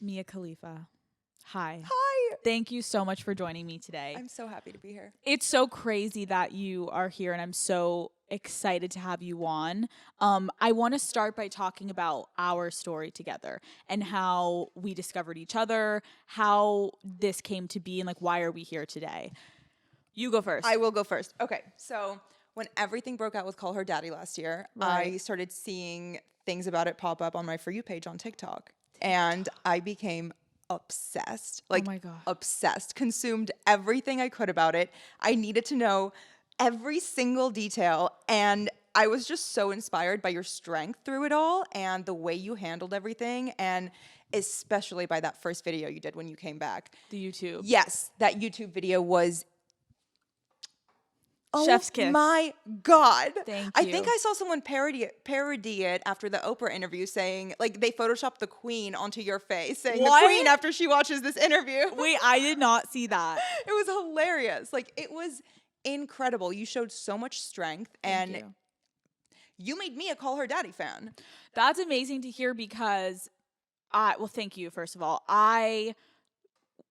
Mia Khalifa. Hi. Hi. Thank you so much for joining me today. I'm so happy to be here. It's so crazy that you are here, and I'm so excited to have you on. I want to start by talking about our story together and how we discovered each other, how this came to be, and like why are we here today? You go first. I will go first. Okay. So when everything broke out with Call Her Daddy last year, Right. I started seeing things about it pop up on my For You page on TikTok. And I became obsessed. Oh my God. Obsessed. Consumed everything I could about it. I needed to know every single detail. And I was just so inspired by your strength through it all and the way you handled everything. And especially by that first video you did when you came back. The YouTube. Yes, that YouTube video was Chef's kiss. My God. Thank I you. think I saw someone parody it after the Oprah interview saying, like, they photoshopped the queen onto your face, saying What? the queen after she watches this interview. Wait, I did not see that. It was hilarious. Like, it was incredible. You showed so much strength, Thank and you made me a Call Her Daddy fan. That's amazing to hear because well, thank you, first of all. I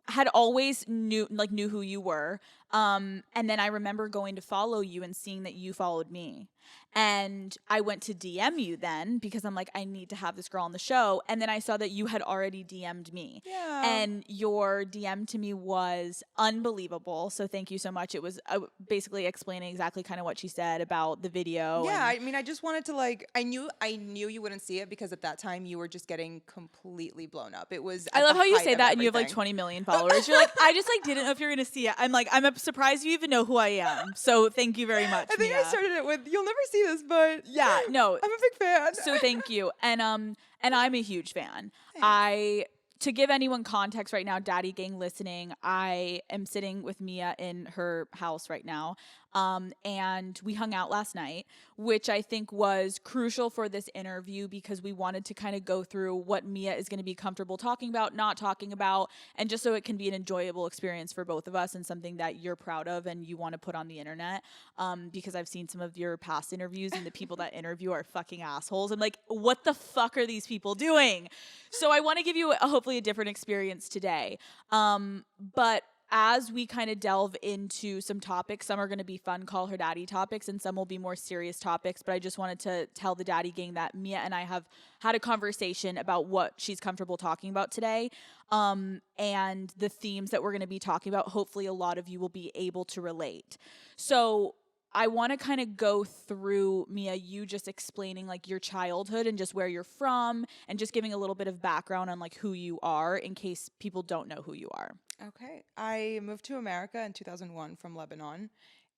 had always knew who you were. And then I remember going to follow you and seeing that you followed me. And I went to DM you then because I'm like, I need to have this girl on the show. And then I saw that you had already DM'd me. Yeah. And your DM to me was unbelievable. So thank you so much. It was basically explaining exactly kind of what she said about the video. Yeah, I mean, I just wanted to I knew you wouldn't see it because at that time you were just getting completely blown up. It was. I love how you say that and and you have like 20 million followers. You're like, I just didn't know if you're gonna see it. I'm like, I'm surprised you even know who I am. So thank you very much. I think Mia. I started it with, "You'll never see this, but yeah, no, I'm a big fan." So thank you, and I'm a huge fan. To give anyone context right now, Daddy Gang listening, I am sitting with Mia in her house right now. And we hung out last night, which I think was crucial for this interview because we wanted to kind of go through what Mia is going to be comfortable talking about, not talking about, and just so it can be an enjoyable experience for both of us and something that you're proud of and you want to put on the internet. Because I've seen some of your past interviews and the people that interview are fucking assholes. I'm like, what the fuck are these people doing? So I want to give you hopefully a different experience today. But as we kind of delve into some topics, some are going to be fun Call Her Daddy topics and some will be more serious topics. But I just wanted to tell the Daddy Gang that Mia and I have had a conversation about what she's comfortable talking about today. And the themes that we're going to be talking about, hopefully a lot of you will be able to relate. So I want to kind of go through, Mia, you just explaining like your childhood and just where you're from and just giving a little bit of background on like who you are in case people don't know who you are. Okay. I moved to America in 2001 from Lebanon,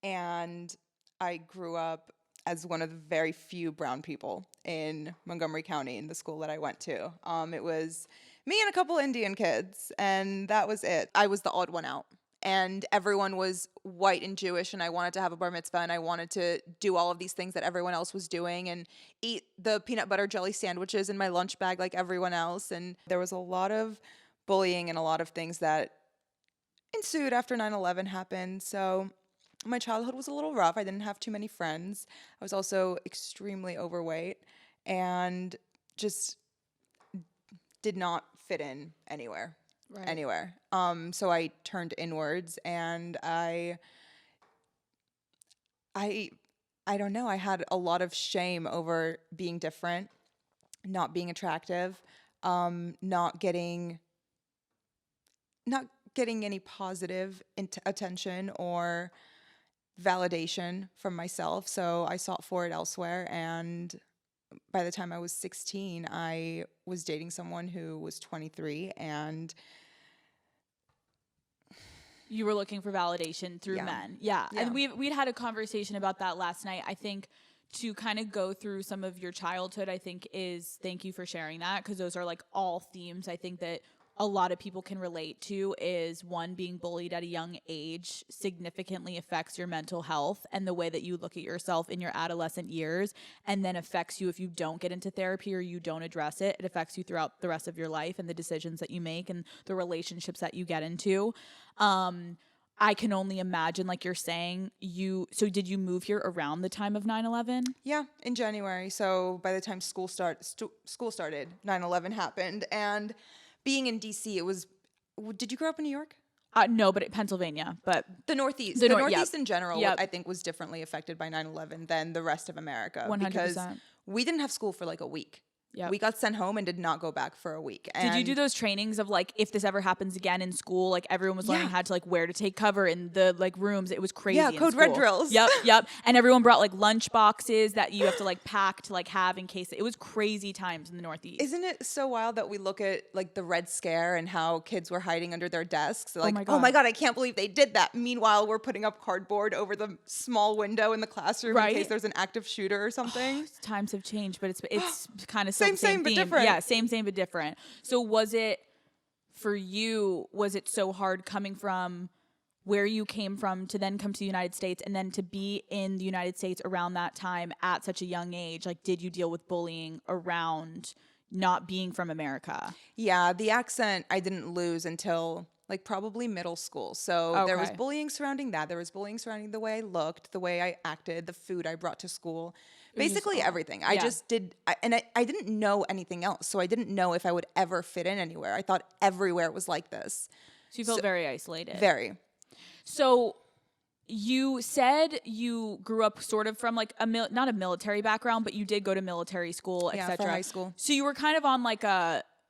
and I grew up as one of the very few brown people in Montgomery County in the school that I went to. It was me and a couple Indian kids, and that was it. I was the odd one out. And everyone was white and Jewish, and I wanted to have a bar mitzvah, and I wanted to do all of these things that everyone else was doing and eat the peanut butter jelly sandwiches in my lunch bag like everyone else. And there was a lot of bullying and a lot of things that ensued after 9/11 happened. So my childhood was a little rough. I didn't have too many friends. I was also extremely overweight and just did not fit in anywhere. Right. Anywhere. So I turned inwards, and I don't know. I had a lot of shame over being different, not being attractive, not getting any positive attention or validation from myself. So I sought for it elsewhere, and by the time I was 16, I was dating someone who was 23, and you were looking for validation through men. Yeah. And we'd had a conversation about that last night. I think to kind of go through some of your childhood, I think thank you for sharing that because those are like all themes I think that a lot of people can relate to is one, being bullied at a young age significantly affects your mental health and the way that you look at yourself in your adolescent years, and then affects you if you don't get into therapy or you don't address it. It affects you throughout the rest of your life and the decisions that you make and the relationships that you get into. I can only imagine, like you're saying, so did you move here around the time of 9/11? Yeah, in January. So by the time school started, 9/11 happened. And being in DC, did you grow up in New York? No, but Pennsylvania, but The Northeast. The The Nor- Northeast yep. in general, Yep. I think, was differently affected by 9/11 than the rest of America. 100%. Because we didn't have school for like a week. Yep. We got sent home and did not go back for a week. Did you do And those trainings of like, if this ever happens again in school, like everyone was learning Yeah. how to like where to take cover in the like rooms. It was crazy. Yeah, in code red school. drills. Yep. And everyone brought like lunch boxes that you have to like pack to like have in case. It was crazy times in the Northeast. Isn't it so wild that we look at like the Red Scare and how kids were hiding under their desks? Like, my oh my God. God, I can't believe they did that. Meanwhile, we're putting up cardboard over the small window in the classroom Right. in case there's an active shooter or something. Times have changed, but it's kind of Same, same but theme. different. Yeah, same but different. So was it for you? Was it so hard coming from where you came from to then come to the United States and then to be in the United States around that time at such a young age? Like, did you deal with bullying around not being from America? Yeah, the accent I didn't lose until like probably middle school. So there was Okay. bullying surrounding that. There was bullying surrounding the way I looked, the way I acted, the food I brought to school. Basically everything. I Yeah. just did, I didn't know anything else. So I didn't know if I would ever fit in anywhere. I thought everywhere was like this. So you felt very isolated. Very. So you said you grew up sort of from like not a military background, but you did go to military school, Yeah, etc. for high school. So you were kind of on like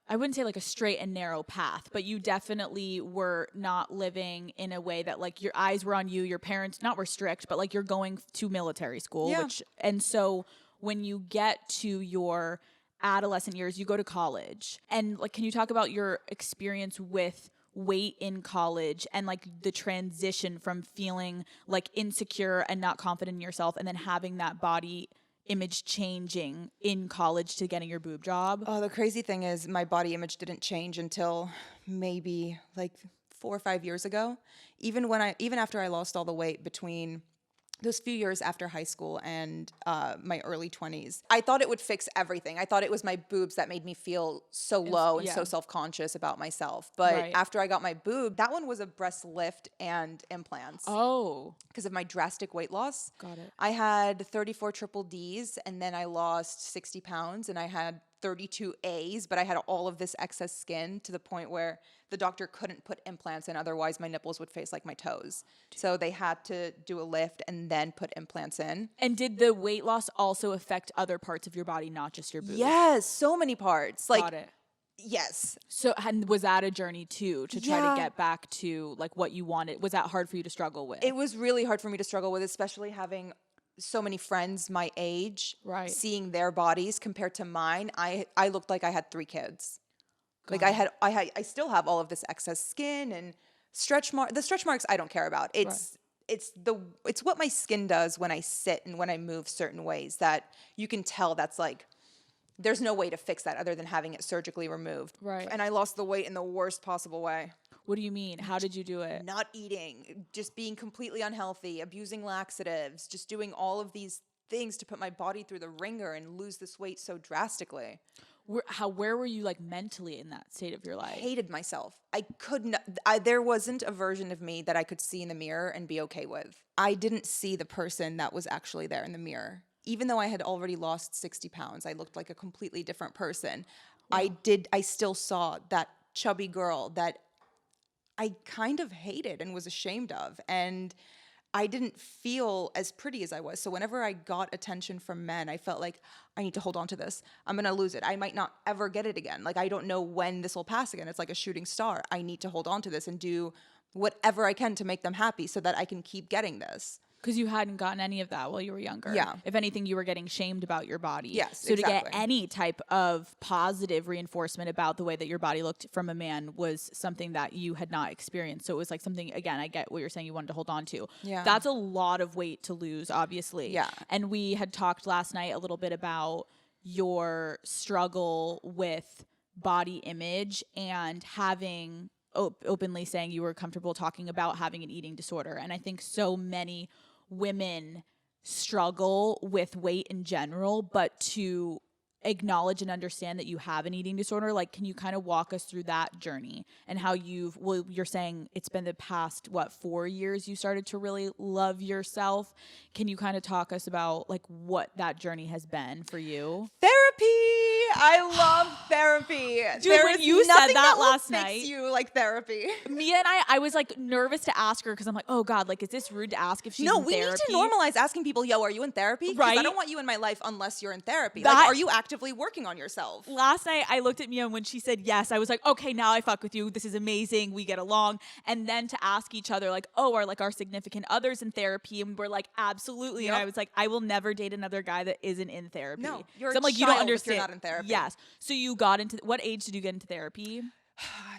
I wouldn't say like a straight and narrow path, but you definitely were not living in a way that like your eyes were on you, your parents not were strict, but like you're going to military school, Yeah. and so when you get to your adolescent years, you go to college. And like, can you talk about your experience with weight in college and like the transition from feeling like insecure and not confident in yourself and then having that body image changing in college to getting your boob job? Oh, the crazy thing is my body image didn't change until maybe like 4 or 5 years ago. Even after I lost all the weight between those few years after high school and my early 20s, I thought it would fix everything. I thought it was my boobs that made me feel so low and yeah. so self-conscious about myself. But Right. after I got my boob, that one was a breast lift and implants. Oh, Because of my drastic weight loss. got it. I had 34 triple Ds, and then I lost 60 pounds, and I had 32 As, but I had all of this excess skin to the point where the doctor couldn't put implants in, otherwise my nipples would face like my toes. So they had to do a lift and then put implants in. And did the weight loss also affect other parts of your body, not just your boobs? Yes, so many parts. Like, Got it. yes. So, and was that a journey too, to try Yeah. to get back to like what you wanted? Was that hard for you to struggle with? It was really hard for me to struggle with, especially having so many friends my age, Right. seeing their bodies compared to mine. I looked like I had 3 kids. Like I still have all of this excess skin and the stretch marks I don't care about. It's what my skin does when I sit and when I move certain ways that you can tell that's like there's no way to fix that other than having it surgically removed. Right. And I lost the weight in the worst possible way. What do you mean? How did you do it? Not eating, just being completely unhealthy, abusing laxatives, just doing all of these things to put my body through the ringer and lose this weight so drastically. Where were you like mentally in that state of your life? Hated myself. I could not, there wasn't a version of me that I could see in the mirror and be okay with. I didn't see the person that was actually there in the mirror. Even though I had already lost 60 pounds, I looked like a completely different person. Wow. I still saw that chubby girl that I kind of hated and was ashamed of. And I didn't feel as pretty as I was. So whenever I got attention from men, I felt like I need to hold on to this. I'm going to lose it. I might not ever get it again. Like, I don't know when this will pass again. It's like a shooting star. I need to hold on to this and do whatever I can to make them happy so that I can keep getting this. Because you hadn't gotten any of that while you were younger. Yeah. If anything, you were getting shamed about your body. Yes, So exactly. to get any type of positive reinforcement about the way that your body looked from a man was something that you had not experienced. So it was like something, again, I get what you're saying you wanted to hold on to. Yeah. That's a lot of weight to lose, obviously. Yeah. And we had talked last night a little bit about your struggle with body image and having openly saying you were comfortable talking about having an eating disorder. And I think so many women struggle with weight in general, but to acknowledge and understand that you have an eating disorder, like, can you kind of walk us through that journey and how you're saying it's been the past 4 years you started to really love yourself. Can you kind of talk us about like what that journey has been for you? Therapy! I love therapy. Dude, There when is you said nothing that will last fix night- you like therapy. Mia and I was like nervous to ask her because I'm like, oh God, like, is this rude to ask if she's No, in we therapy? need to normalize asking people, yo, are you in therapy? Because I Right? don't want you in my life unless you're in therapy. That- Like, are you actively working on yourself? Last night I looked at Mia and when she said yes, I was like, okay, now I fuck with you. This is amazing. We get along. And then to ask each other like, oh, are like our significant others in therapy? And we're like, absolutely. And Yep. I was like, I will never date another guy that isn't in therapy. No, you're 'Cause a I'm like, you don't child if understand. you're not in therapy. Yes. So you got into, what age did you get into therapy?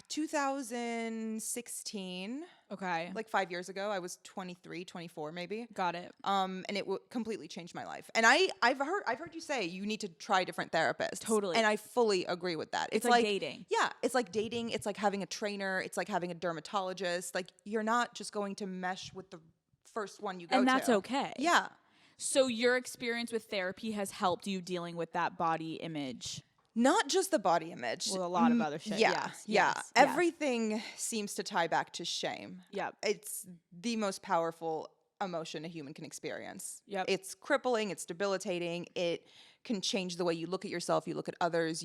2016, Okay. like 5 years ago. I was 23, 24 maybe. Got it. And it completely changed my life. And I've heard you say you need to try different therapists. Totally. And I fully agree with that. It's like dating. Yeah, it's like dating. It's like having a trainer. It's like having a dermatologist. Like you're not just going to mesh with the first one you go to. And that's okay. Yeah. So your experience with therapy has helped you dealing with that body image. Not just the body image. Well, a lot of other shit. Yeah, Yes, yeah. yes, yeah. Everything seems to tie back to shame. Yep. It's the most powerful emotion a human can experience. Yep. It's crippling, it's debilitating, it can change the way you look at yourself, you look at others,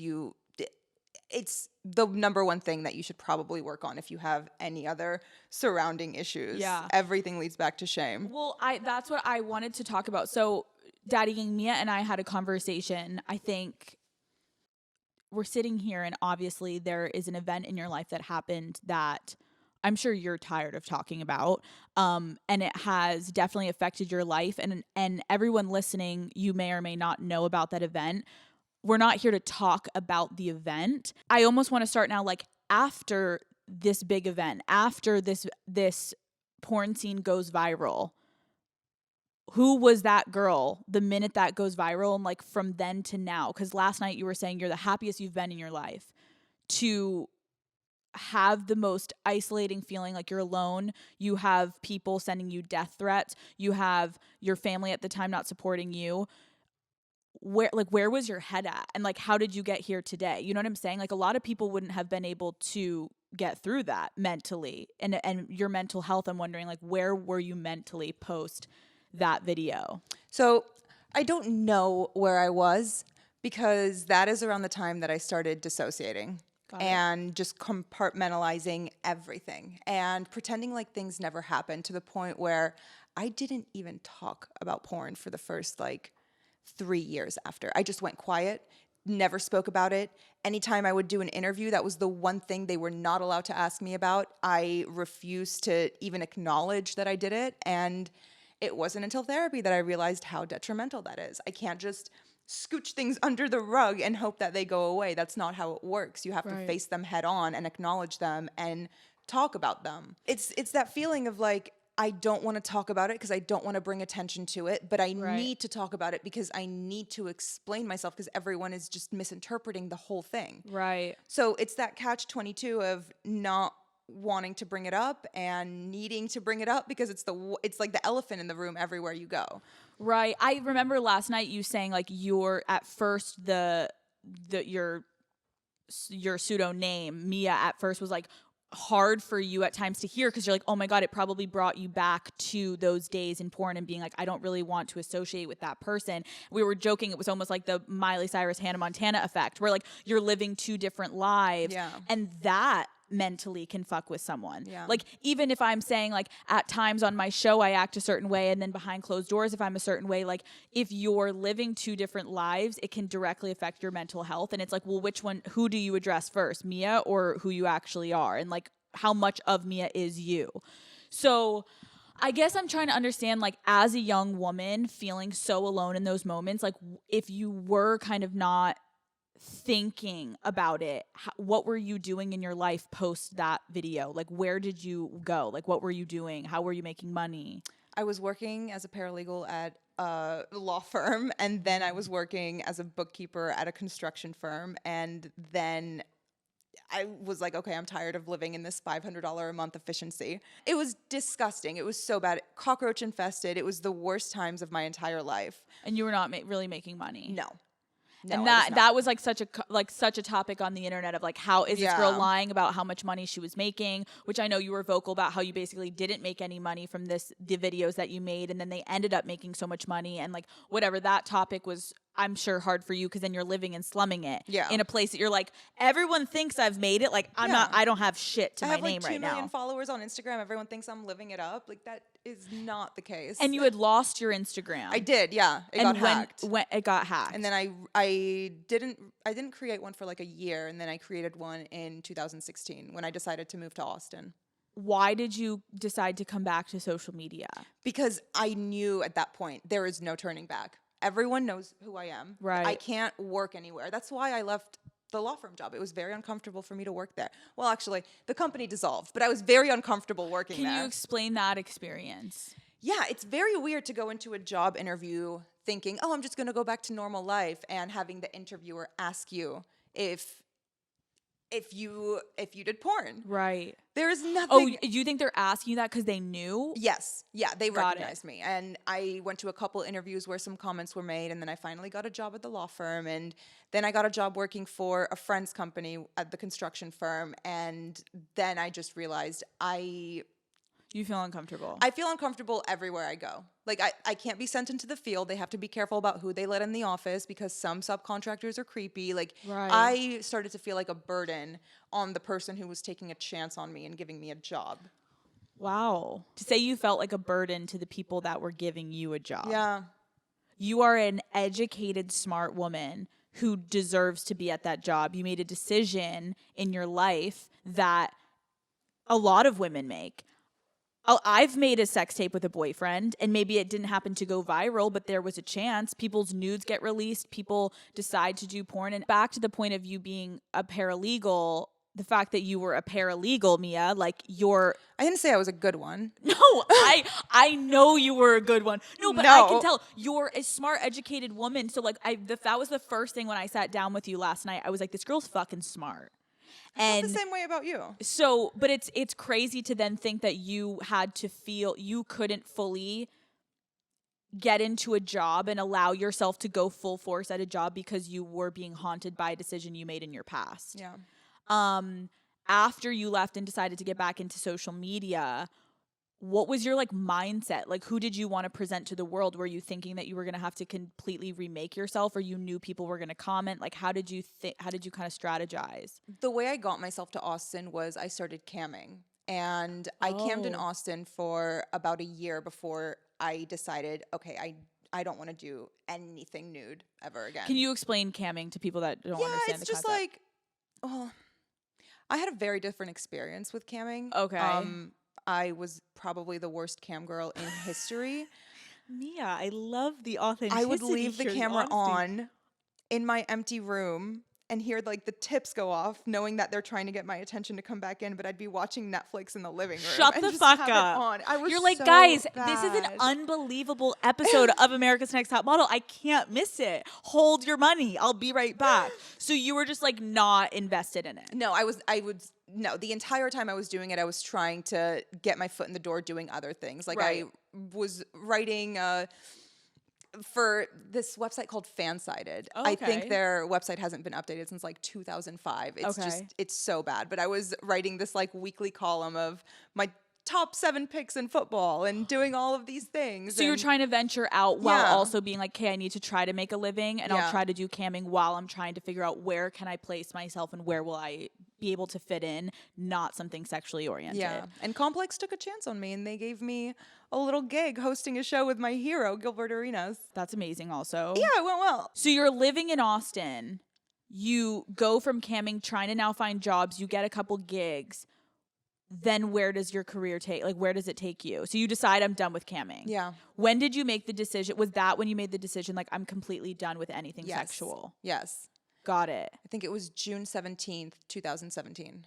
it's the number one thing that you should probably work on if you have any other surrounding issues. Yeah. Everything leads back to shame. Well, that's what I wanted to talk about. So Daddy Gang, Mia and I had a conversation. I think we're sitting here and obviously there is an event in your life that happened that I'm sure you're tired of talking about. And it has definitely affected your life. And everyone listening, you may or may not know about that event. We're not here to talk about the event. I almost want to start now, like after this big event, after this porn scene goes viral. Who was that girl the minute that goes viral and like from then to now? Because last night you were saying you're the happiest you've been in your life. To have the most isolating feeling like you're alone. You have people sending you death threats. You have your family at the time not supporting you. Where was your head at? And like, how did you get here today? You know what I'm saying? Like a lot of people wouldn't have been able to get through that mentally. And your mental health, I'm wondering like, where were you mentally post that video? So I don't know where I was because that is around the time that I started dissociating and just compartmentalizing everything and pretending like things never happened to the point where I didn't even talk about porn for the first like 3 years after. I just went quiet, never spoke about it. Anytime I would do an interview, that was the one thing they were not allowed to ask me about. I refused to even acknowledge that I did it. And it wasn't until therapy that I realized how detrimental that is. I can't just scooch things under the rug and hope that they go away. That's not how it works. You have to face them head on and acknowledge them and talk about them. It's that feeling of like, I don't want to talk about it because I don't want to bring attention to it, but I need to talk about it because I need to explain myself because everyone is just misinterpreting the whole thing. Right. So it's that catch-22 of not wanting to bring it up and needing to bring it up because it's like the elephant in the room everywhere you go. Right. I remember last night you saying like you're at first your pseudo name Mia at first was like hard for you at times to hear because you're like, oh my God, it probably brought you back to those days in porn and being like, I don't really want to associate with that person. We were joking. It was almost like the Miley Cyrus, Hannah Montana effect where like you're living two different lives. Yeah. And that mentally can fuck with someone. Yeah. Like even if I'm saying like at times on my show I act a certain way and then behind closed doors if I'm a certain way, like if you're living two different lives, it can directly affect your mental health. And it's like, well, who do you address first, Mia or who you actually are? And like how much of Mia is you? So I guess I'm trying to understand, like, as a young woman feeling so alone in those moments, like if you were kind of not thinking about it, what were you doing in your life post that video? Like, where did you go? Like, what were you doing? How were you making money? I was working as a paralegal at a law firm, and then I was working as a bookkeeper at a construction firm, and then I was like, okay, I'm tired of living in this $500 a month efficiency. It was disgusting. It was so bad. Cockroach infested. It was the worst times of my entire life. And you were not really making money? No. And that was like such a topic on the internet of like, how is this girl lying about how much money she was making, which I know you were vocal about how you basically didn't make any money from the videos that you made, and then they ended up making so much money, and like whatever, that topic was I'm sure hard for you because then you're living and slumming it Yeah. in a place that you're like, everyone thinks I've made it. Like I don't have shit to I my have like name 2 right million now. followers on Instagram. Everyone thinks I'm living it up. Like that is not the case. And you had lost your Instagram. I did, yeah. It got hacked. When it got hacked. And then I didn't create one for like a year, and then I created one in 2016 when I decided to move to Austin. Why did you decide to come back to social media? Because I knew at that point there is no turning back. Everyone knows who I am. Right. I can't work anywhere. That's why I left the law firm job. It was very uncomfortable for me to work there. Well, actually, the company dissolved, but I was very uncomfortable working there. Can you explain that experience? Yeah, it's very weird to go into a job interview thinking, oh, I'm just going to go back to normal life, and having the interviewer ask you if you did porn. Right. There is nothing. Oh, do you think they're asking you that because they knew? Yes. Yeah, they Got recognized me. And I went to a couple interviews where some comments were made, and then I finally got a job at the law firm, and then I got a job working for a friend's company at the construction firm, and then I just realized You feel uncomfortable. I feel uncomfortable everywhere I go. Like, I can't be sent into the field. They have to be careful about who they let in the office because some subcontractors are creepy. Like, Right. I started to feel like a burden on the person who was taking a chance on me and giving me a job. Wow. To say you felt like a burden to the people that were giving you a job. Yeah. You are an educated, smart woman who deserves to be at that job. You made a decision in your life that a lot of women make. I've made a sex tape with a boyfriend, and maybe it didn't happen to go viral, but there was a chance. People's nudes get released. People decide to do porn. And back to the point of you being a paralegal, the fact that you were a paralegal, Mia, like you're... I didn't say I was a good one. No, I know you were a good one. No, but I can tell you're a smart, educated woman. So like that was the first thing when I sat down with you last night. I was like, this girl's fucking smart. I feel the same way about you. So, but it's crazy to then think that you had to feel you couldn't fully get into a job and allow yourself to go full force at a job because you were being haunted by a decision you made in your past. Yeah. After you left and decided to get back into social media, what was your like mindset? Like, who did you want to present to the world? Were you thinking that you were going to have to completely remake yourself, or you knew people were going to comment? Like, how did you kind of strategize? The way I got myself to Austin was I started camming, and I cammed in Austin for about a year before I decided, okay, I don't want to do anything nude ever again. Can you explain camming to people that don't understand the concept? It's just like, I had a very different experience with camming. Okay. I was probably the worst cam girl in history. Mia, I love the authenticity. I would leave the camera on in my empty room and hear like the tips go off, knowing that they're trying to get my attention to come back in, but I'd be watching Netflix in the living room. Shut the fuck up. You're like, guys, this is an unbelievable episode of America's Next Top Model. I can't miss it. Hold your money. I'll be right back. So you were just like not invested in it. No, no, the entire time I was doing it, I was trying to get my foot in the door doing other things. Like I was writing for this website called Fansided. I think their website hasn't been updated since like 2005. It's it's so bad. But I was writing this like weekly column of my top 7 picks in football and doing all of these things. So you're trying to venture out while also being like, okay, I need to try to make a living, and I'll try to do camming while I'm trying to figure out where can I place myself and where will I be able to fit in, not something sexually oriented. Yeah. And Complex took a chance on me, and they gave me a little gig hosting a show with my hero, Gilbert Arenas. That's amazing also. Yeah, it went well. So you're living in Austin. You go from camming, trying to now find jobs. You get a couple gigs. Then where does your career take? Like, where does it take you? So you decide, I'm done with camming. Yeah. When did you make the decision? Was that when you made the decision, like, I'm completely done with anything sexual? Yes. Got it. I think it was June 17th, 2017.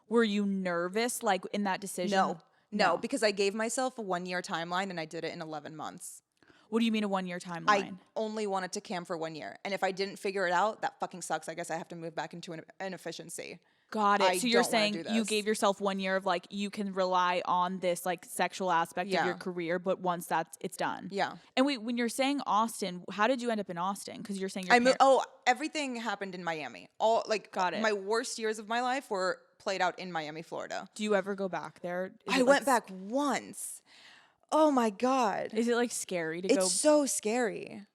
Were you nervous, like, in that decision? No, because I gave myself a 1-year timeline, and I did it in 11 months. What do you mean a 1-year timeline? I only wanted to cam for 1 year. And if I didn't figure it out, that fucking sucks. I guess I have to move back into an efficiency. Got it. So you're saying do you gave yourself 1 year of like, you can rely on this like sexual aspect of your career, but once it's done. Yeah. And wait, when you're saying Austin, how did you end up in Austin? Because you're saying everything happened in Miami. Got it. My worst years of my life were played out in Miami, Florida. Do you ever go back there? I went back once. Oh my God. Is it like scary to go? It's so scary.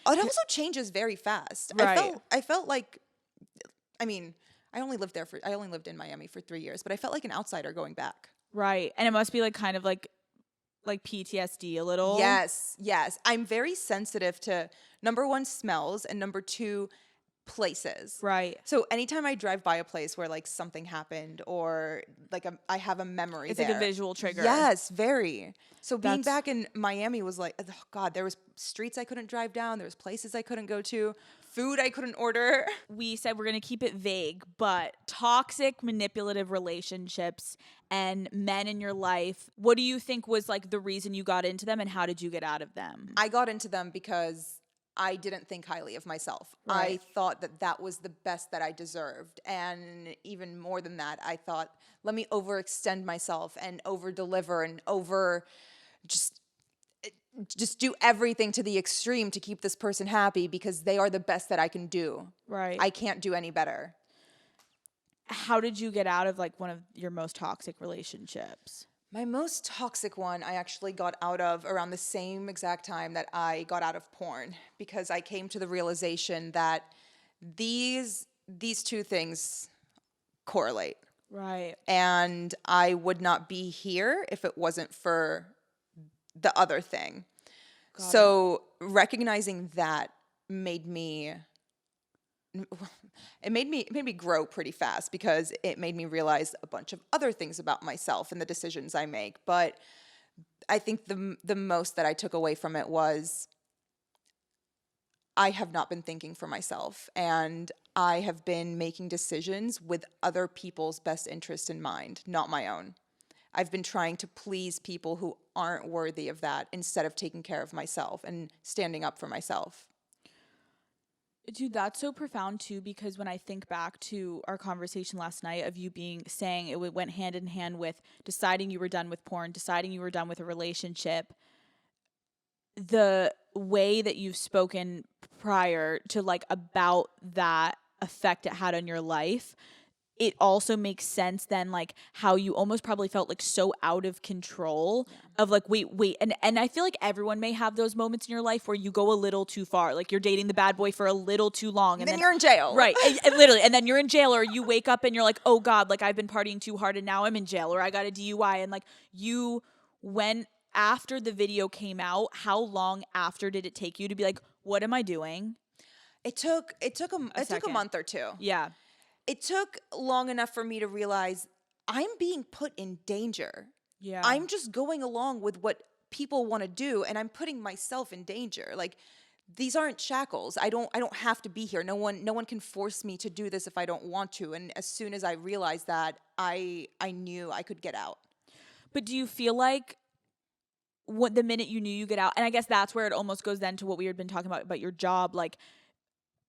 It also changes very fast. Right. I felt like, I mean, I only lived in Miami for 3 years, but I felt like an outsider going back. Right. And it must be like kind of like PTSD a little. Yes, yes. I'm very sensitive to number one, smells, and number two, places. Right. So anytime I drive by a place where like something happened or like I have a memory It's there. like a visual trigger. Yes, very. So being That's- back in Miami was like, oh God, there was streets I couldn't drive down. There was places I couldn't go to, food I couldn't order. We said we're going to keep it vague, but toxic, manipulative relationships and men in your life, what do you think was like the reason you got into them and how did you get out of them? I got into them because I didn't think highly of myself. Right. I thought that that was the best that I deserved. And even more than that, I thought, let me overextend myself and over deliver and just do everything to the extreme to keep this person happy because they are the best that I can do. Right. I can't do any better. How did you get out of like one of your most toxic relationships? My most toxic one I actually got out of around the same exact time that I got out of porn because I came to the realization that these two things correlate. Right. And I would not be here if it wasn't for the other thing. So recognizing that made me grow pretty fast because it made me realize a bunch of other things about myself and the decisions I make. But I think the most that I took away from it was I have not been thinking for myself, and I have been making decisions with other people's best interest in mind, not my own. I've been trying to please people who aren't worthy of that instead of taking care of myself and standing up for myself. Dude, that's so profound too, because when I think back to our conversation last night of you saying it went hand in hand with deciding you were done with porn, deciding you were done with a relationship, the way that you've spoken prior to like about that effect it had on your life, it also makes sense then like how you almost probably felt like so out of control of like wait and I feel like everyone may have those moments in your life where you go a little too far, like you're dating the bad boy for a little too long and then you're in jail, right? And literally, and then you're in jail, or you wake up and you're like, oh God, like I've been partying too hard and now I'm in jail, or I got a DUI. And like you went after the video came out, how long after did it take you to be like, what am I doing? It took a month or two. Yeah. It took long enough for me to realize I'm being put in danger. Yeah. I'm just going along with what people want to do, and I'm putting myself in danger. Like, these aren't shackles. I don't have to be here. No one can force me to do this if I don't want to. And as soon as I realized that, I knew I could get out. But do you feel like the minute you knew you get out, and I guess that's where it almost goes then to what we had been talking about your job, like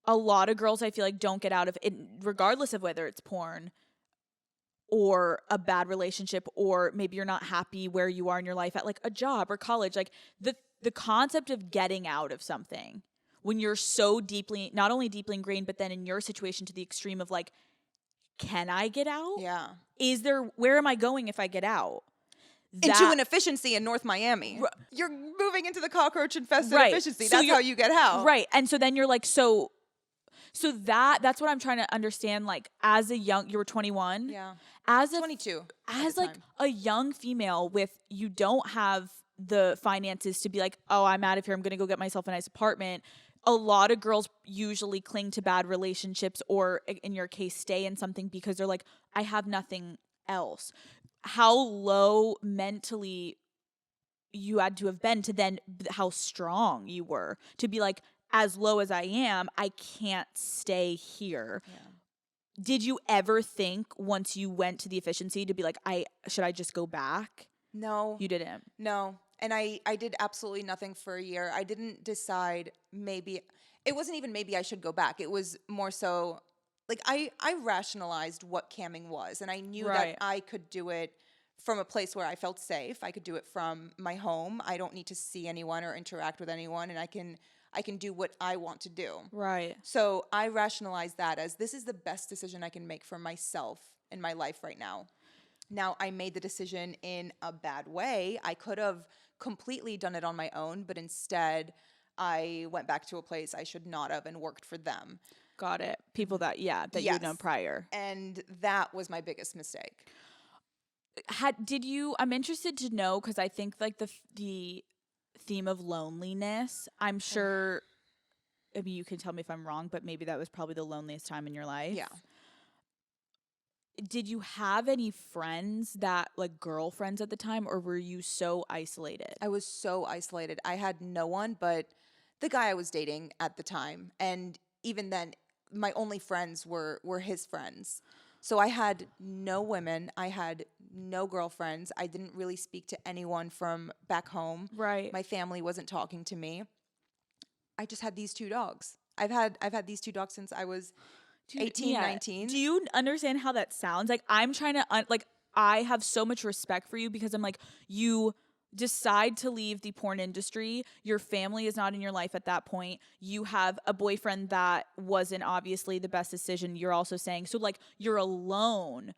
a lot of girls I feel like don't get out of it regardless of whether it's porn or a bad relationship, or maybe you're not happy where you are in your life at like a job or college, like the concept of getting out of something when you're so deeply, not only deeply ingrained, but then in your situation to the extreme of like, can I get out? Yeah. Where am I going if I get out? Into an efficiency in North Miami. You're moving into the cockroach infested efficiency. That's how you get out. Right. And so then you're like, so that's what I'm trying to understand. Like as you were 21. Yeah. As 22. As like a young female you don't have the finances to be like, oh, I'm out of here, I'm going to go get myself a nice apartment. A lot of girls usually cling to bad relationships, or in your case, stay in something because they're like, I have nothing else. How low mentally you had to have been to then how strong you were to be like, as low as I am, I can't stay here. Yeah. Did you ever think once you went to the efficiency to be like, should I just go back? No. You didn't? No. And I did absolutely nothing for a year. I didn't decide it wasn't even maybe I should go back. It was more so like I rationalized what camming was, and I knew that I could do it from a place where I felt safe. I could do it from my home. I don't need to see anyone or interact with anyone, and I can do what I want to do. Right. So I rationalized that as this is the best decision I can make for myself in my life right now. Now, I made the decision in a bad way. I could have completely done it on my own, but instead I went back to a place I should not have and worked for them. Got it. People that you'd known prior. And that was my biggest mistake. I'm interested to know, because I think like the theme of loneliness, I'm sure, I mean, you can tell me if I'm wrong, but maybe that was probably the loneliest time in your life. Yeah. Did you have any friends that, like, girlfriends at the time, or were you so isolated? I was so isolated. I had no one but the guy I was dating at the time. And even then, my only friends were his friends. So I had no women. I had no girlfriends. I didn't really speak to anyone from back home. Right. My family wasn't talking to me. I just had these two dogs. I've had these two dogs since I was 18, 19. Do you understand how that sounds? Like, I'm trying to, I have so much respect for you, because I'm like, you decide to leave the porn industry. Your family is not in your life at that point. You have a boyfriend that wasn't obviously the best decision, you're also saying. So, like, you're alone.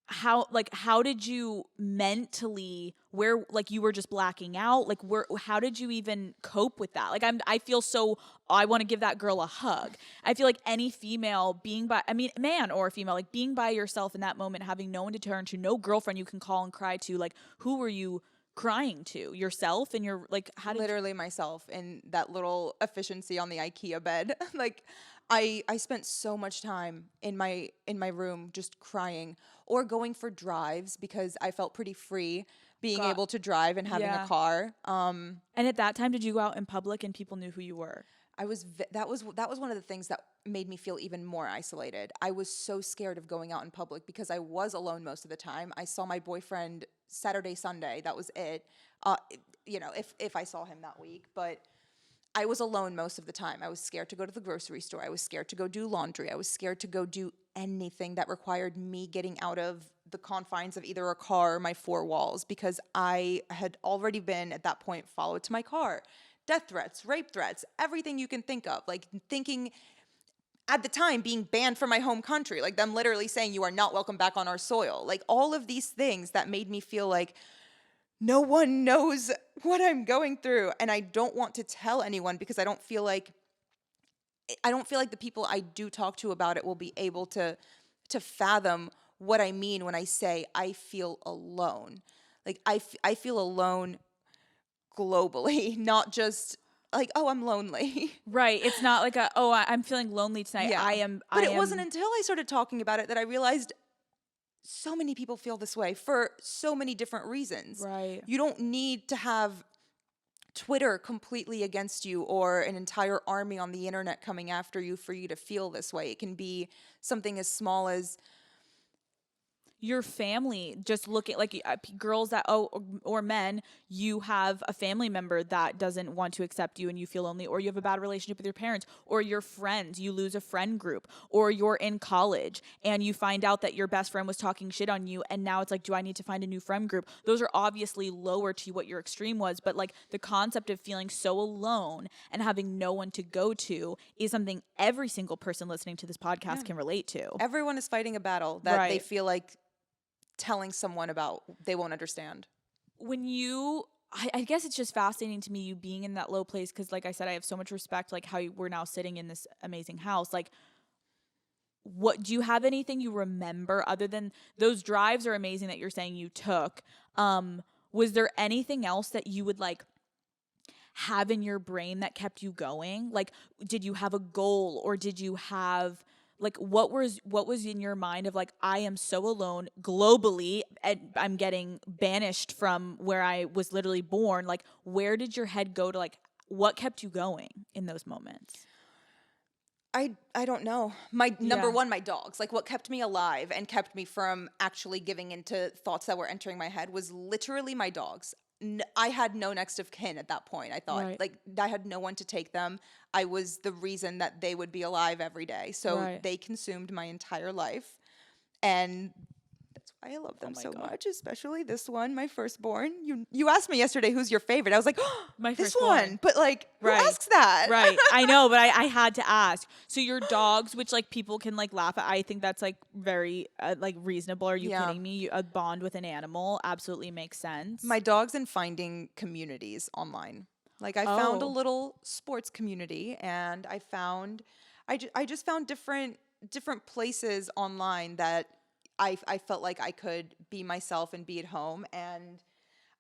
How did you mentally, where, like, you were just blacking out? Like, how did you even cope with that? Like, I feel so, I want to give that girl a hug. I feel like any female man or female, like, being by yourself in that moment, having no one to turn to, no girlfriend you can call and cry to, like, who were you crying to? Yourself? And you're like, how did literally myself in that little efficiency on the IKEA bed. Like, I spent so much time in my room just crying, or going for drives, because I felt pretty free being able to drive and having a car. And at that time, did you go out in public and people knew who you were? That was one of the things that made me feel even more isolated. I was so scared of going out in public because I was alone most of the time. I saw my boyfriend Saturday, Sunday. That was it. If I saw him that week, but I was alone most of the time. I was scared to go to the grocery store. I was scared to go do laundry. I was scared to go do anything that required me getting out of the confines of either a car or my four walls, because I had already been at that point followed to my car. Death threats, rape threats, everything you can think of. Like, thinking at the time being banned from my home country, like them literally saying you are not welcome back on our soil. Like, all of these things that made me feel like no one knows what I'm going through, and I don't want to tell anyone, because I don't feel like the people I do talk to about it will be able to fathom what I mean when I say I feel alone. Like, I feel alone globally, not just like, oh, I'm lonely. Right. It's not like I'm feeling lonely tonight. Yeah. But it wasn't until I started talking about it that I realized so many people feel this way for so many different reasons. Right. You don't need to have Twitter completely against you or an entire army on the internet coming after you for you to feel this way. It can be something as small as your family just looking like girls that or men, you have a family member that doesn't want to accept you and you feel lonely, or you have a bad relationship with your parents, or your friends, you lose a friend group, or you're in college and you find out that your best friend was talking shit on you, and now it's like, do I need to find a new friend group? Those are obviously lower to what your extreme was, but like the concept of feeling so alone and having no one to go to is something every single person listening to this podcast can relate to. Everyone is fighting a battle that they feel like telling someone about they won't understand. When I guess it's just fascinating to me, you being in that low place, because like I said, I have so much respect, like how we're now sitting in this amazing house. Like, what do you have anything you remember other than those drives are amazing that you're saying you took? Was there anything else that you would like have in your brain that kept you going? Like, did you have a goal, or did you have like, what was in your mind of like, I am so alone globally and I'm getting banished from where I was literally born? Like, where did your head go to, like, what kept you going in those moments? I don't know. My number one, my dogs. Like, what kept me alive and kept me from actually giving into thoughts that were entering my head was literally my dogs. I had no next of kin at that point. I thought, like, I had no one to take them. I was the reason that they would be alive every day. So they consumed my entire life. And that's why I love them so much, especially this one, my firstborn. You asked me yesterday, who's your favorite? I was like, oh, my this one. But like, who asks that? Right. I know, but I had to ask. So your dogs, which like people can like laugh at, I think that's like very like reasonable. Are you kidding me? A bond with an animal absolutely makes sense. My dogs and finding communities online. Like I found a Oh. little sports community, and I just found different places online that I felt like I could be myself and be at home. And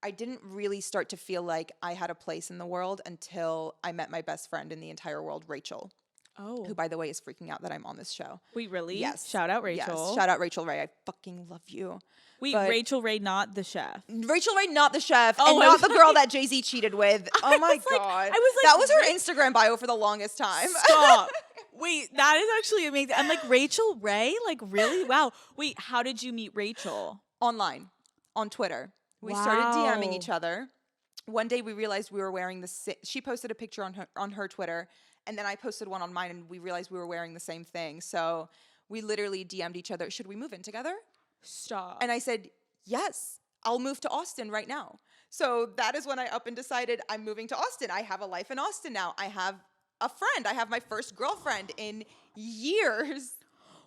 I didn't really start to feel like I had a place in the world until I met my best friend in the entire world, Rachel, Oh. who, by the way, is freaking out that I'm on this show. Wait, really? Yes. Shout out Yes. Rachel. Shout out Rachel Ray. I fucking love you. Wait, But- Rachel Ray, not the chef. Rachel Ray, not the chef, Oh, and I not was the like- girl that Jay-Z cheated with. Oh my was like- God. I was like, that was her Instagram bio for the longest time. Stop. Wait, that is actually amazing. I'm like, Rachel Ray? Like, really? Wow. Wait, how did you meet Rachel? Online, on Twitter. We started DMing Wow. each other. One day we realized we were wearing she posted a picture on her Twitter, and then I posted one on mine, and we realized we were wearing the same thing. So we literally DM'd each other, should we move in together? Stop. And I said, yes, I'll move to Austin right now. So that is when I up and decided I'm moving to Austin. I have a life in Austin now. I have a friend. I have my first girlfriend in years.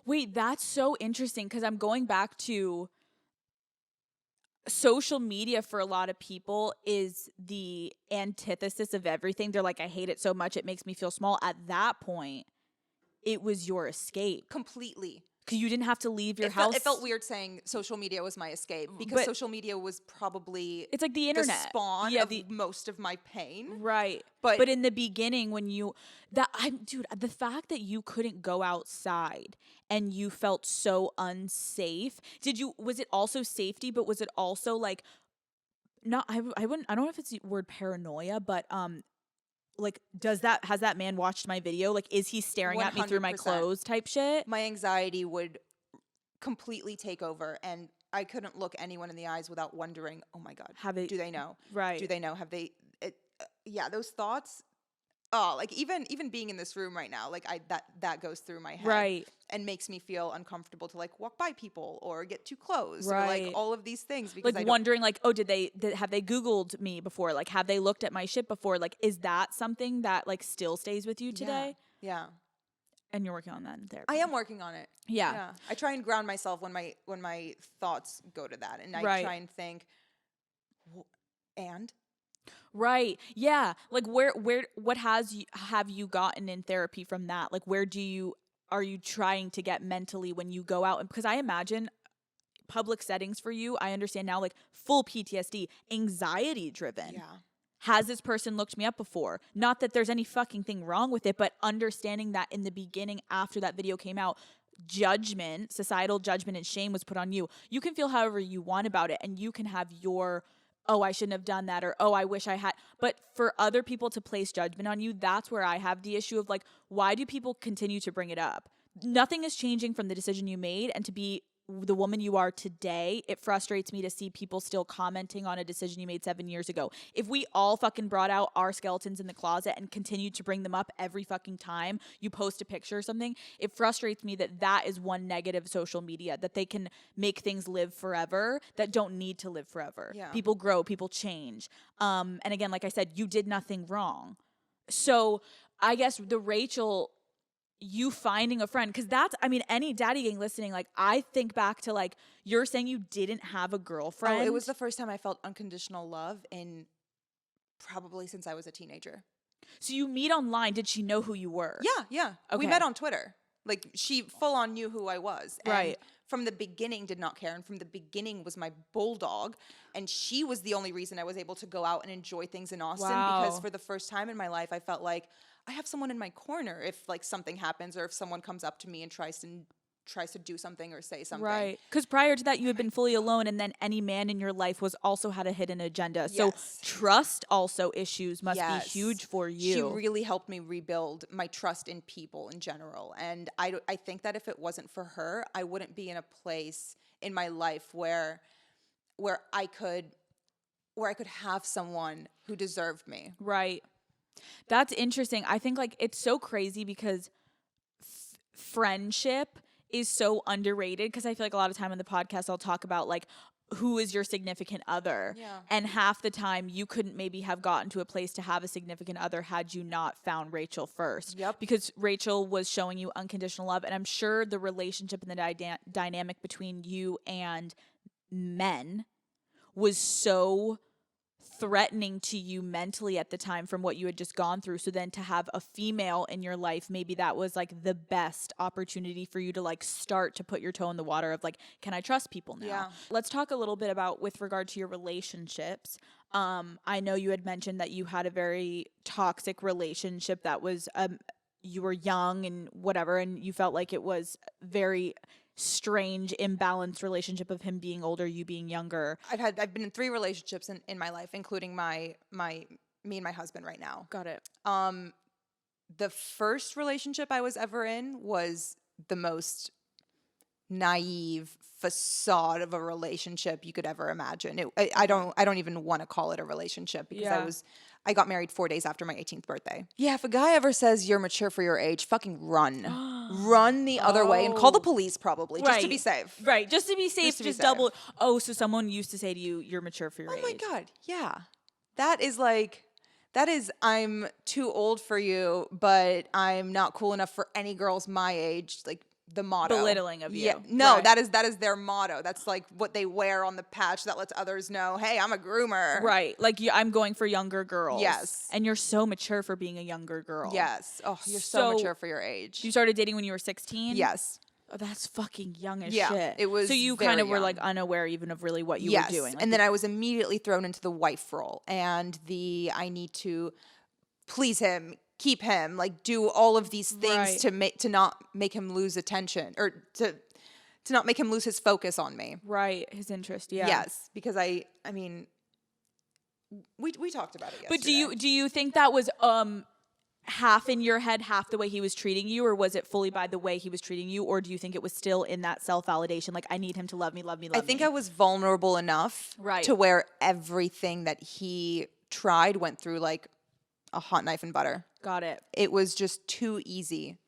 Wait, that's so interesting because I'm going back to social media for a lot of people is the antithesis of everything. They're like, I hate it so much, it makes me feel small. At that point, it was your escape Completely. because you didn't have to leave your It house. felt weird saying social media was my escape because But- social media was probably It's like the the internet. spawn Yeah, of the- most of my pain. Right. But- But in the beginning when dude, the fact that you couldn't go outside and you felt so unsafe. Was it also safety, but was it also like not I don't know if it's the word paranoia, but like has that man watched my video? Like is he staring at me through my 100%. clothes type shit? My anxiety would completely take over, and I couldn't look anyone in the eyes without wondering, oh my God, do they know? Right. Do they know? Have they? Yeah, those thoughts. Oh, like even being in this room right now, like that goes through my head, Right. and makes me feel uncomfortable to like walk by people or get too close, or Right. like all of these things because Like I don't, wondering like, oh, have they Googled me before? Like have they looked at my shit before? Like is that something that like still stays with you today? Yeah, And you're working on that in therapy. I am working on it. Yeah. I try and ground myself when my thoughts go to that, and I Right. try and think, and Right. Yeah. Like what have you gotten in therapy from that? Like where are you trying to get mentally when you go out? And because I imagine public settings for you, I understand now, like full PTSD, anxiety driven. yeah. Has this person looked me up before? Not that there's any fucking thing wrong with it, but understanding that in the beginning, after that video came out, societal judgment and shame was put on you. You can feel however you want about it, and you can have your, oh, I shouldn't have done that, or oh, I wish I had. But for other people to place judgment on you, that's where I have the issue of like, why do people continue to bring it up? Nothing is changing from the decision you made, and to be the woman you are today, it frustrates me to see people still commenting on a decision you made 7 years ago. If we all fucking brought out our skeletons in the closet and continued to bring them up every fucking time you post a picture or something, it frustrates me that is one negative of social media, that they can make things live forever that don't need to live forever. Yeah. People grow, people change. And again, like I said, you did nothing wrong. So I guess the Rachel, you finding a friend, because any daddy gang listening, like I think back to like you're saying you didn't have a girlfriend. Oh, it was the first time I felt unconditional love in probably since I was a teenager. So you meet online. Did she know who you were? Yeah. We Okay. met on Twitter. Like she full on knew who I was. And Right. from the beginning did not care. And from the beginning was my bulldog. And she was the only reason I was able to go out and enjoy things in Austin. Because Wow. for the first time in my life, I felt like I have someone in my corner if like something happens or if someone comes up to me and tries to do something or say something. Right. Because prior to that, you had been fully alone, and then any man in your life was also had a hidden agenda. So Yes. trust also issues must Yes. be huge for you. She really helped me rebuild my trust in people in general. And I think that if it wasn't for her, I wouldn't be in a place in my life where I could have someone who deserved me. Right. That's interesting. I think like it's so crazy because friendship is so underrated, because I feel like a lot of time on the podcast I'll talk about like who is your significant other. Yeah. And half the time you couldn't maybe have gotten to a place to have a significant other had you not found Rachel first. Yep. Because Rachel was showing you unconditional love, and I'm sure the relationship and the dynamic between you and men was so threatening to you mentally at the time from what you had just gone through. So then to have a female in your life, maybe that was like the best opportunity for you to like start to put your toe in the water of like, can I trust people now? Yeah. Let's talk a little bit about with regard to your relationships. I know you had mentioned that you had a very toxic relationship that was you were young and whatever, and you felt like it was very strange, imbalanced relationship of him being older, you being younger. I've been in 3 relationships in my life, including me and my husband right now. Got it. The first relationship I was ever in was the most naive facade of a relationship you could ever imagine. I don't even want to call it a relationship because I got married 4 days after my 18th birthday. Yeah, if a guy ever says you're mature for your age, fucking run. Run the other way and call the police probably, just to be safe. Right, just to be safe, just double. Oh, so someone used to say to you, you're mature for your age. Oh my God, yeah. That is I'm too old for you, but I'm not cool enough for any girls my age, like the motto. Belittling of you. Yeah, no, Right. that is their motto. That's like what they wear on the patch that lets others know, hey, I'm a groomer. Right, like I'm going for younger girls. Yes. And you're so mature for being a younger girl. Yes. Oh, you're so mature for your age. You started dating when you were 16? Yes. Oh, that's fucking young as Yeah, shit. it was So you very kind of were young. like unaware even of really what you were doing. Like And then I was immediately thrown into the wife role and I need to please him, keep him, like do all of these things to not make him lose attention or to not make him lose his focus on me. Right, his interest, yeah. Yes, because I mean we talked about it yesterday. But do you think that was half in your head, half the way he was treating you, or was it fully by the way he was treating you, or do you think it was still in that self-validation, like I need him to love me, love me, love me? I think I was vulnerable enough to where everything that he tried went through like a hot knife and butter. Got it. It was just too easy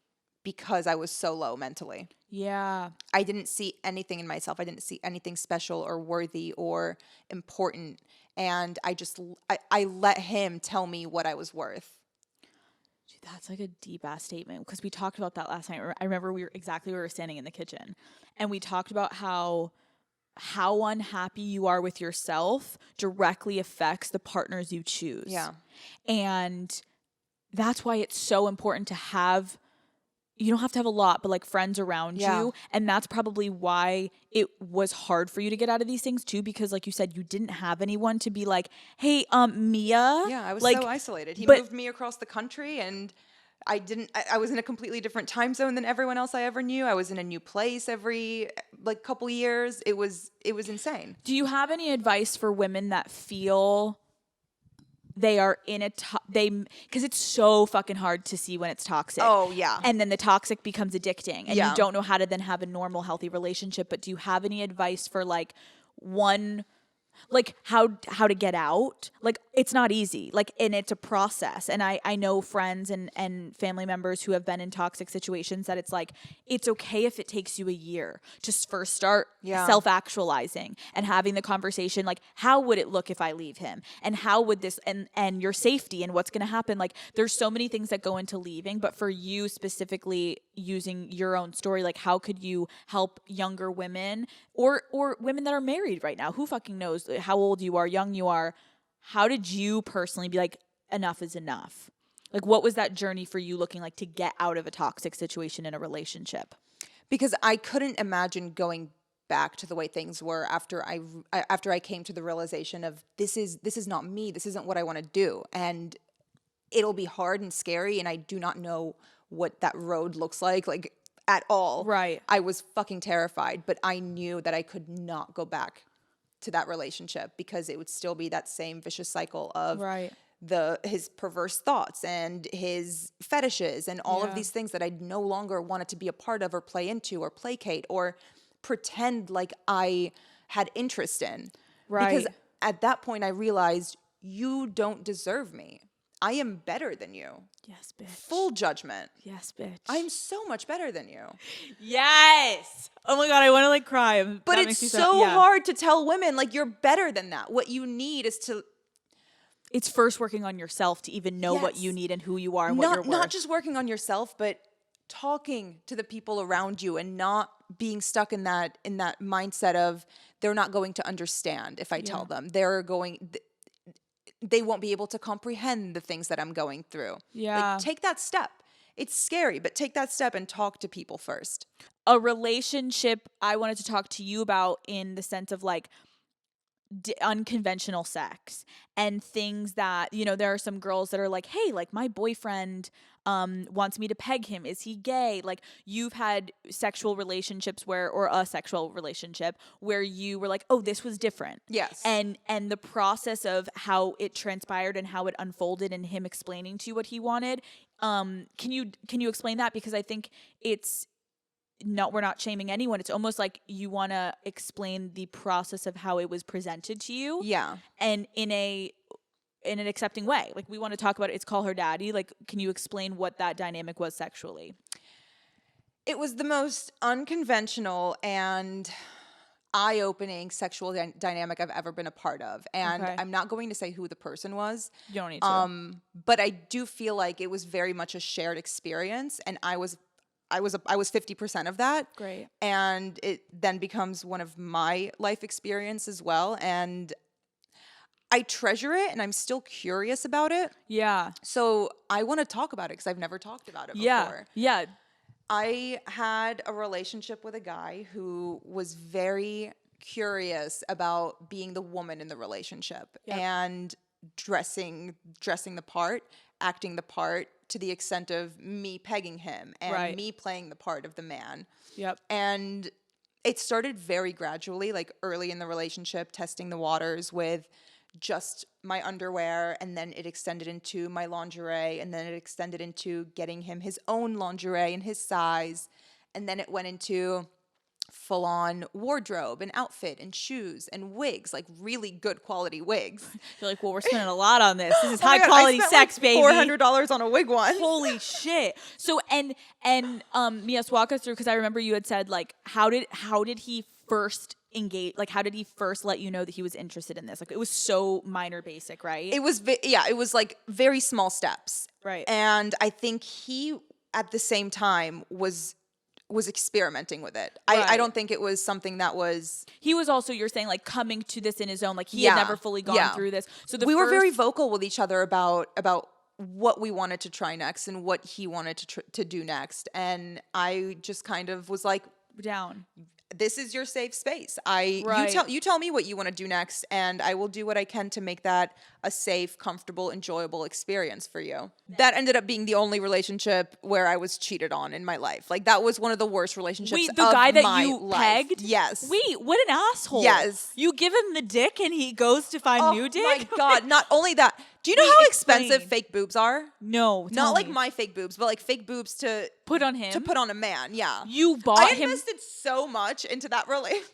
because I was so low mentally. Yeah. I didn't see anything in myself. I didn't see anything special or worthy or important. And I let him tell me what I was worth. Dude, that's like a deep ass statement because we talked about that last night. I remember we were standing in the kitchen and we talked about how unhappy you are with yourself directly affects the partners you choose. Yeah. And that's why it's so important to have, you don't have to have a lot, but like friends around you. And that's probably why it was hard for you to get out of these things too, because like you said, you didn't have anyone to be like, hey, Mia. Yeah, I was like, so isolated. He moved me across the country and I was in a completely different time zone than everyone else I ever knew. I was in a new place every like couple years. It was insane. Do you have any advice for women that feel they are in because it's so fucking hard to see when it's toxic. Oh, yeah. And then the toxic becomes addicting and Yeah. you don't know how to then have a normal, healthy relationship. But do you have any advice for like how to get out? Like it's not easy, like, and it's a process. And I know friends and family members who have been in toxic situations that it's like, it's okay if it takes you a year to first start self-actualizing and having the conversation. Like, how would it look if I leave him? And how would this, and your safety and what's going to happen? Like there's so many things that go into leaving, but for you specifically using your own story, like how could you help younger women or women that are married right now? Who fucking knows how old you are, young you are? How did you personally be like, enough is enough? Like, what was that journey for you looking like to get out of a toxic situation in a relationship? Because I couldn't imagine going back to the way things were after I came to the realization of this is not me. This isn't what I want to do. And it'll be hard and scary. And I do not know what that road looks like at all. Right. I was fucking terrified, but I knew that I could not go back to that relationship because it would still be that same vicious cycle of his perverse thoughts and his fetishes and all of these things that I no longer wanted to be a part of or play into or placate or pretend like I had interest in. Right. Because at that point I realized you don't deserve me. I am better than you. Yes, bitch. Full judgment. Yes, bitch. I'm so much better than you. Yes. Oh my God, I want to like cry. But it's so hard to tell women like you're better than that. What you need is to... It's first working on yourself to even know what you need and who you are and what you're worth. Not just working on yourself, but talking to the people around you and not being stuck in that mindset of they're not going to understand if I tell them. they won't be able to comprehend the things that I'm going through. Yeah. Like, take that step. It's scary, but take that step and talk to people first. A relationship I wanted to talk to you about in the sense of like unconventional sex and things that, you know, there are some girls that are like, hey, like my boyfriend wants me to peg him. Is he gay? Like you've had sexual relationships or a sexual relationship where you were like, oh, this was different. Yes. And the process of how it transpired and how it unfolded and him explaining to you what he wanted. Can you explain that? Because I think we're not shaming anyone. It's almost like you want to explain the process of how it was presented to you. Yeah. And in an accepting way. Like we want to talk about it. It's Call Her Daddy. Like, can you explain what that dynamic was sexually? It was the most unconventional and eye-opening sexual dynamic I've ever been a part of. And I'm not going to say who the person was. You don't need to. But I do feel like it was very much a shared experience, and I was 50% of that. Great. And it then becomes one of my life experience as well. And I treasure it, and I'm still curious about it. Yeah. So I want to talk about it because I've never talked about it before. Yeah. I had a relationship with a guy who was very curious about being the woman in the relationship and dressing the part, acting the part, to the extent of me pegging him and me playing the part of the man. Yep. And it started very gradually, like early in the relationship, testing the waters with just my underwear, and then it extended into my lingerie, and then it extended into getting him his own lingerie and his size, and then it went into full-on wardrobe and outfit and shoes and wigs, like really good quality wigs. You're like, well, we're spending a lot on this. This is Oh my high God, quality I spent sex, like baby. $400 on a wig once. Holy shit. So and Mia, walk us through, because I remember you had said like, how did he first engage? Like, how did he first let you know that he was interested in this? Like, it was so minor, basic, right? It was it was like very small steps, right? And I think he at the same time was experimenting with it. Right. I don't think it was something that was... He was also, you're saying, like, coming to this in his own. Like, he had never fully gone through this. So we were very vocal with each other about what we wanted to try next and what he wanted to do next. And I just kind of was like... down. This is your safe space. You tell me what you want to do next, and I will do what I can to make that a safe, comfortable, enjoyable experience for you. That ended up being the only relationship where I was cheated on in my life. Like, that was one of the worst relationships Wait, the guy that my you life. pegged? Yes. Wait, what an asshole. Yes. You give him the dick and he goes to find new dick? Oh my God. Not only that. Do you know how expensive fake boobs are? No. Not like my fake boobs, but like fake boobs to put on him? To put on a man, yeah. You bought him? I invested so much into that relationship.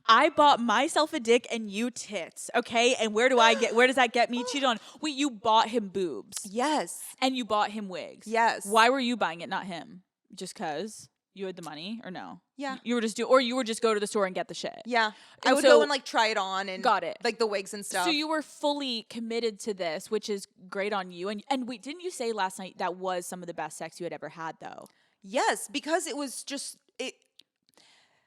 I bought myself a dick and you tits, okay? And where does that get me cheated on? Wait, you bought him boobs. Yes. And you bought him wigs. Yes. Why were you buying it, not him? Just cause you had the money, or no? Yeah. You would just go to the store and get the shit. Yeah. And I would go and like try it on and got it. Like the wigs and stuff. So you were fully committed to this, which is great on you. And wait, didn't you say last night that was some of the best sex you had ever had though? Yes, because it was just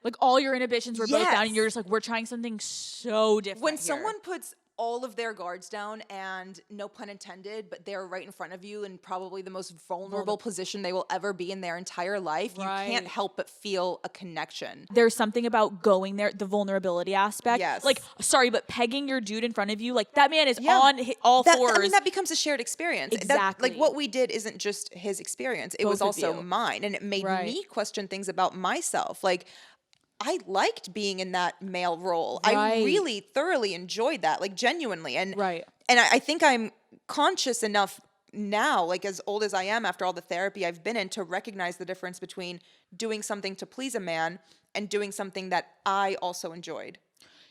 like all your inhibitions were both down and you're just like, we're trying something so different. When someone puts all of their guards down and, no pun intended, but they're right in front of you in probably the most vulnerable position they will ever be in their entire life, you can't help but feel a connection. There's something about going there, the vulnerability aspect. Yes. Like, sorry, but pegging your dude in front of you, like that man is on all fours. I mean, that becomes a shared experience. Exactly. Like what we did isn't just his experience. It was also mine. And it made me question things about myself. Like, I liked being in that male role. I really thoroughly enjoyed that, like genuinely. And and I think I'm conscious enough now, like as old as I am after all the therapy I've been in, to recognize the difference between doing something to please a man and doing something that I also enjoyed.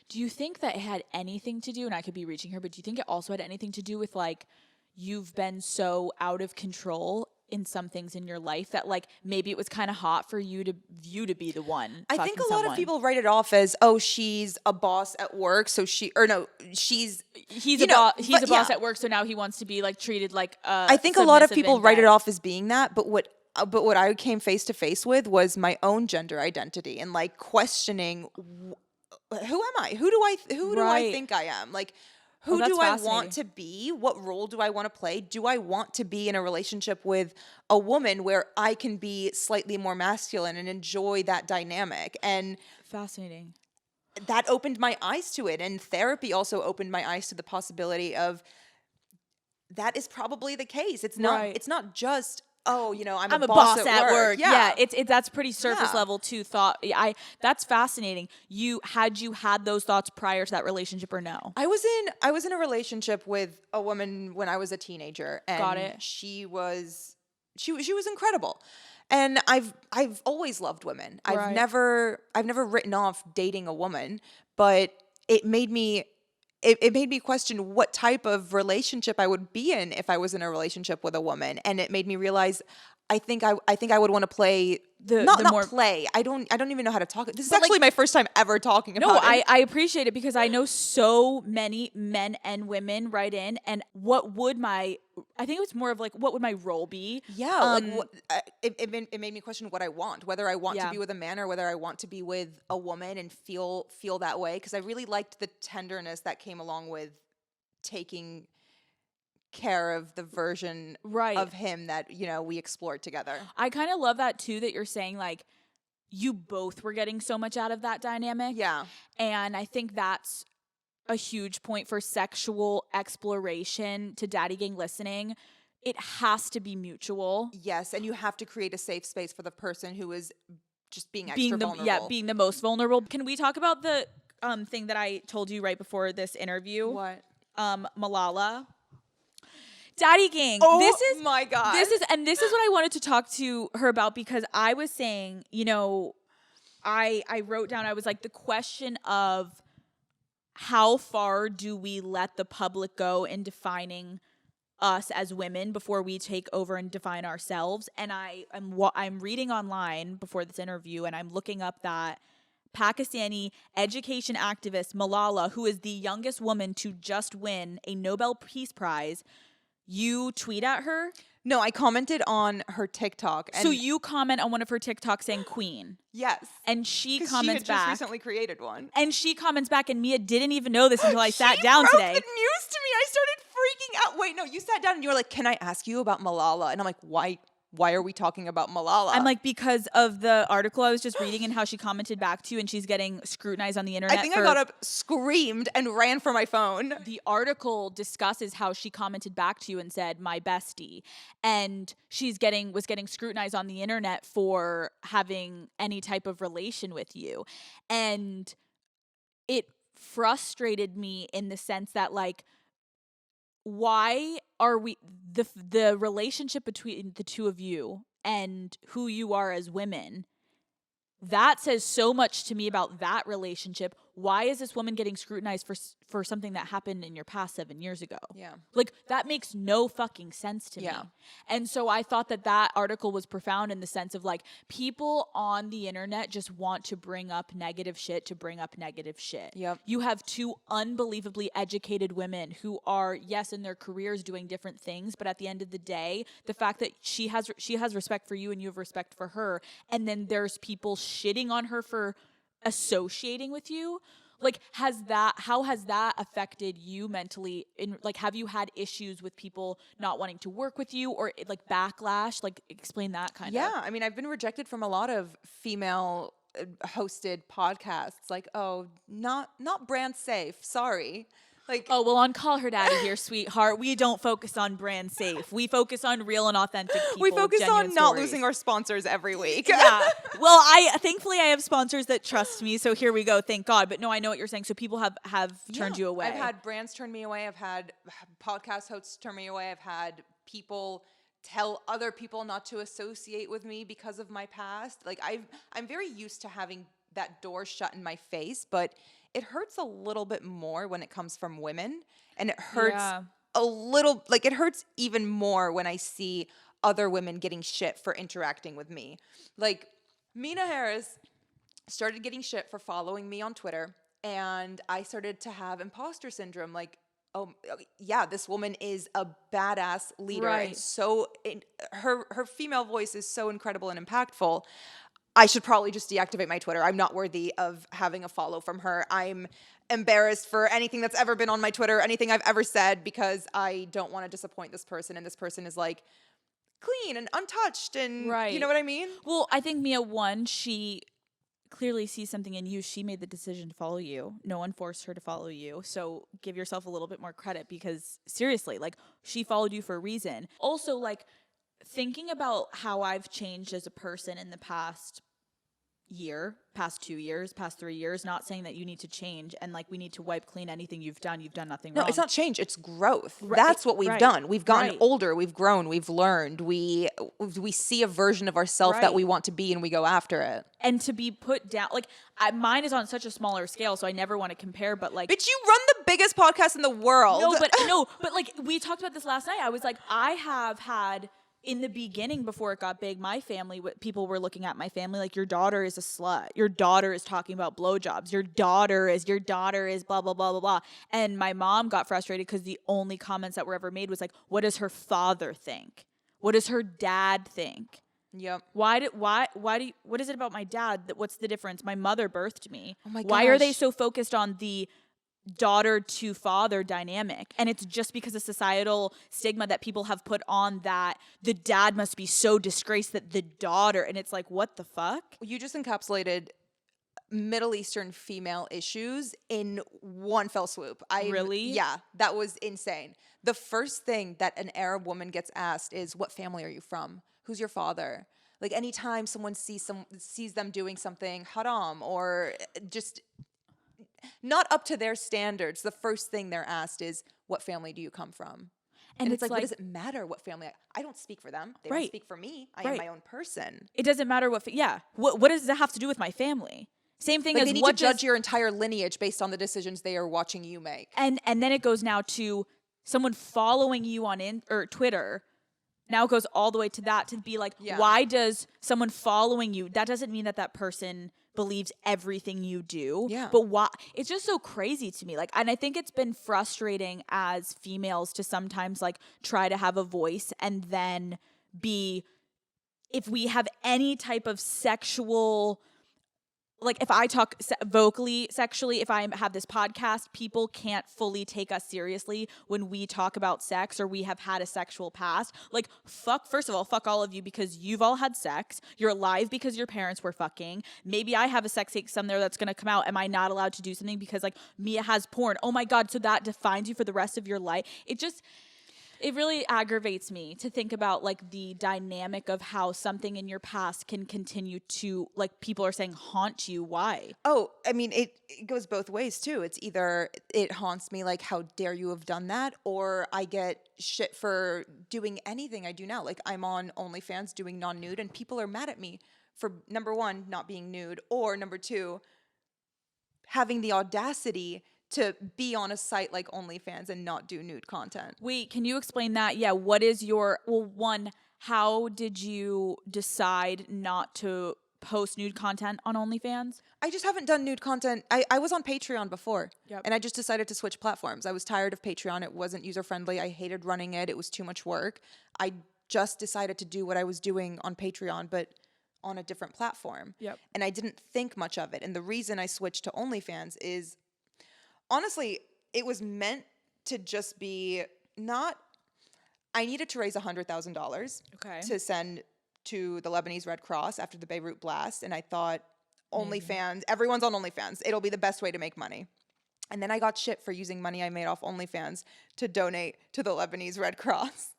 Do you think that it had anything to do, and I could be reaching here, but do you think it also had anything to do with like you've been so out of control in some things in your life that like maybe it was kind of hot for you to be the one? I think a lot of people write it off as, oh, she's a boss at work, so he's a boss at work, so now he wants to be like treated like I think a lot of people write it off as being that, but what I came face to face with was my own gender identity and like questioning, who am I? Who do I think I am? Like, Who that's do I fascinating. want to be? What role do I want to play? Do I want to be in a relationship with a woman where I can be slightly more masculine and enjoy that dynamic? And Fascinating. that opened my eyes to it. And therapy also opened my eyes to the possibility of that is probably the case. It's not Right. it's not just, oh, you know, I'm a a boss boss at work. Yeah, it's that's pretty surface Yeah. level too. Thought that's fascinating. You had those thoughts prior to that relationship or no? I was in a relationship with a woman when I was a teenager, and Got it. she was incredible. And I've always loved women. Right. I've never written off dating a woman, but it made me it made me question what type of relationship I would be in if I was in a relationship with a woman. And it made me realize I think I would want to play not more play. I don't even know how to talk. This is But, like- actually my first time ever talking No, about it. I appreciate it because I know so many men and women write in, and I think it was more of like, what would my role be? Yeah, it made me question what I want, whether I want to Yeah. be with a man or whether I want to be with a woman and feel that way. Because I really liked the tenderness that came along with taking care of the version Right. of him that we explored together. I kind of love that too, that you're saying like you both were getting so much out of that dynamic. Yeah, And I think that's a huge point for sexual exploration to Daddy Gang listening. It has to be mutual. yes, and you have to create a safe space for the person who is just being extra vulnerable. Yeah, being the most vulnerable. Can we talk about the thing that I told you right before this interview? What? Malala. Daddy Gang. Oh this is my God. This is what I wanted to talk to her about, because I was saying, I wrote down, I was like, the question of how far do we let the public go in defining us as women before we take over and define ourselves. And I'm reading online before this interview, and I'm looking up that Pakistani education activist Malala, who is the youngest woman to just win a Nobel Peace Prize. You tweet at her? No, I commented on her TikTok. And So you comment on one of her TikToks saying queen. yes. And she 'Cause comments she had back. just recently created one. And she comments back, and Mia didn't even know this until I sat down She today. broke the news to me. I started freaking out. Wait, no, you sat down and you were like, "Can I ask you about Malala?" And I'm like, "Why? Why are we talking about Malala?" I'm like, because of the article I was just reading and how she commented back to you, and she's getting scrutinized on the internet. I think I got up, screamed, and ran for my phone. The article discusses how she commented back to you and said, "My bestie," and was getting scrutinized on the internet for having any type of relation with you, and it frustrated me in the sense that, like, why are we the relationship between the two of you and who you are as women, that says so much to me about that relationship. Why is this woman getting scrutinized for something that happened in your past 7 years ago? Yeah. Like, that makes no fucking sense to Yeah. me. And so I thought that article was profound in the sense of, like, people on the internet just want to bring up negative shit to bring up negative shit. Yep. You have two unbelievably educated women who are, yes, in their careers doing different things, but at the end of the day, the fact that she has respect for you and you have respect for her, and then there's people shitting on her for associating with you, like, how has that affected you mentally? Have you had issues with people not wanting to work with you, or like backlash? Like, explain that kind of. Yeah, I mean, I've been rejected from a lot of female hosted podcasts. Like, oh, not brand safe. Sorry. Like, Oh, well, on Call Her Daddy here, sweetheart, we don't focus on brand safe. We focus on real and authentic people. we focus on genuine not stories. losing our sponsors every week. Yeah. Well, thankfully I have sponsors that trust me, so here we go. Thank God. But no, I know what you're saying. So people have turned you away. I've had brands turn me away. I've had podcast hosts turn me away. I've had people tell other people not to associate with me because of my past. Like, I'm very used to having that door shut in my face, but it hurts a little bit more when it comes from women, and it hurts a little, like, it hurts even more when I see other women getting shit for interacting with me. Like, Mina Harris started getting shit for following me on Twitter, and I started to have imposter syndrome. Like, oh yeah, this woman is a badass leader, Right. and so her female voice is so incredible and impactful. I should probably just deactivate my Twitter. I'm not worthy of having a follow from her. I'm embarrassed for anything that's ever been on my Twitter, anything I've ever said, because I don't want to disappoint this person. And this person is like clean and untouched. And you know what I mean? Well, I think Mia, one, she clearly sees something in you. She made the decision to follow you. No one forced her to follow you. So give yourself a little bit more credit, because seriously, like, she followed you for a reason. Also, like, thinking about how I've changed as a person in the past year, past 2 years, past 3 years, not saying that you need to change and like we need to wipe clean anything you've done nothing wrong. No, it's not change, it's growth. That's what we've done. We've gotten older, we've grown, we've learned, we see a version of ourselves that we want to be, and we go after it. And to be put down, like, mine is on such a smaller scale, so I never want to compare, but like, bitch, you run the biggest podcast in the world. No, but like, we talked about this last night. I was like, I have had, in the beginning, before it got big, my family, people were looking at my family like, your daughter is a slut. Your daughter is talking about blowjobs. Your daughter is blah, blah, blah, blah, blah. And my mom got frustrated because the only comments that were ever made was like, what does her father think? What does her dad think? Yep. What is it about my dad? What's the difference? My mother birthed me. Oh my gosh. Why are they so focused on the daughter to father dynamic? And it's just because of societal stigma that people have put on, that the dad must be so disgraced that the daughter, and it's like, what the fuck? You just encapsulated Middle Eastern female issues in one fell swoop. Really? Yeah, that was insane. The first thing that an Arab woman gets asked is, what family are you from? Who's your father? Like, anytime someone sees them doing something haram or just not up to their standards, the first thing they're asked is, what family do you come from? And it's like, what does it matter what family? I don't speak for them. They don't speak for me. I am my own person. It doesn't matter what does that have to do with my family? Same thing, like, as they need to judge your entire lineage based on the decisions they are watching you make. And then it goes now to someone following you on Twitter. Now it goes all the way to that, to be like, why does someone following you, that doesn't mean that person believes everything you do. Yeah. But why? It's just so crazy to me. Like, and I think it's been frustrating as females to sometimes like try to have a voice and then if we have any type of sexual, like, if I talk vocally, sexually, if I have this podcast, people can't fully take us seriously when we talk about sex or we have had a sexual past. Like, first of all, fuck all of you, because you've all had sex. You're alive because your parents were fucking. Maybe I have a sex tape somewhere that's going to come out. Am I not allowed to do something because, like, Mia has porn? Oh my God, so that defines you for the rest of your life? It really aggravates me to think about, like, the dynamic of how something in your past can continue to, like, people are saying, haunt you. Why? Oh, I mean, it goes both ways too. It's either it haunts me, like, how dare you have done that? Or I get shit for doing anything I do now. Like, I'm on OnlyFans doing non-nude, and people are mad at me for, number one, not being nude, or number two, having the audacity to be on a site like OnlyFans and not do nude content. Wait, can you explain that? Yeah, what is one, how did you decide not to post nude content on OnlyFans? I just haven't done nude content. I was on Patreon before, and I just decided to switch platforms. I was tired of Patreon. It wasn't user-friendly. I hated running it. It was too much work. I just decided to do what I was doing on Patreon, but on a different platform. Yep. And I didn't think much of it. And the reason I switched to OnlyFans is, honestly, it was meant to just be I needed to raise $100,000 to send to the Lebanese Red Cross after the Beirut blast. And I thought, OnlyFans, everyone's on OnlyFans. It'll be the best way to make money. And then I got shit for using money I made off OnlyFans to donate to the Lebanese Red Cross.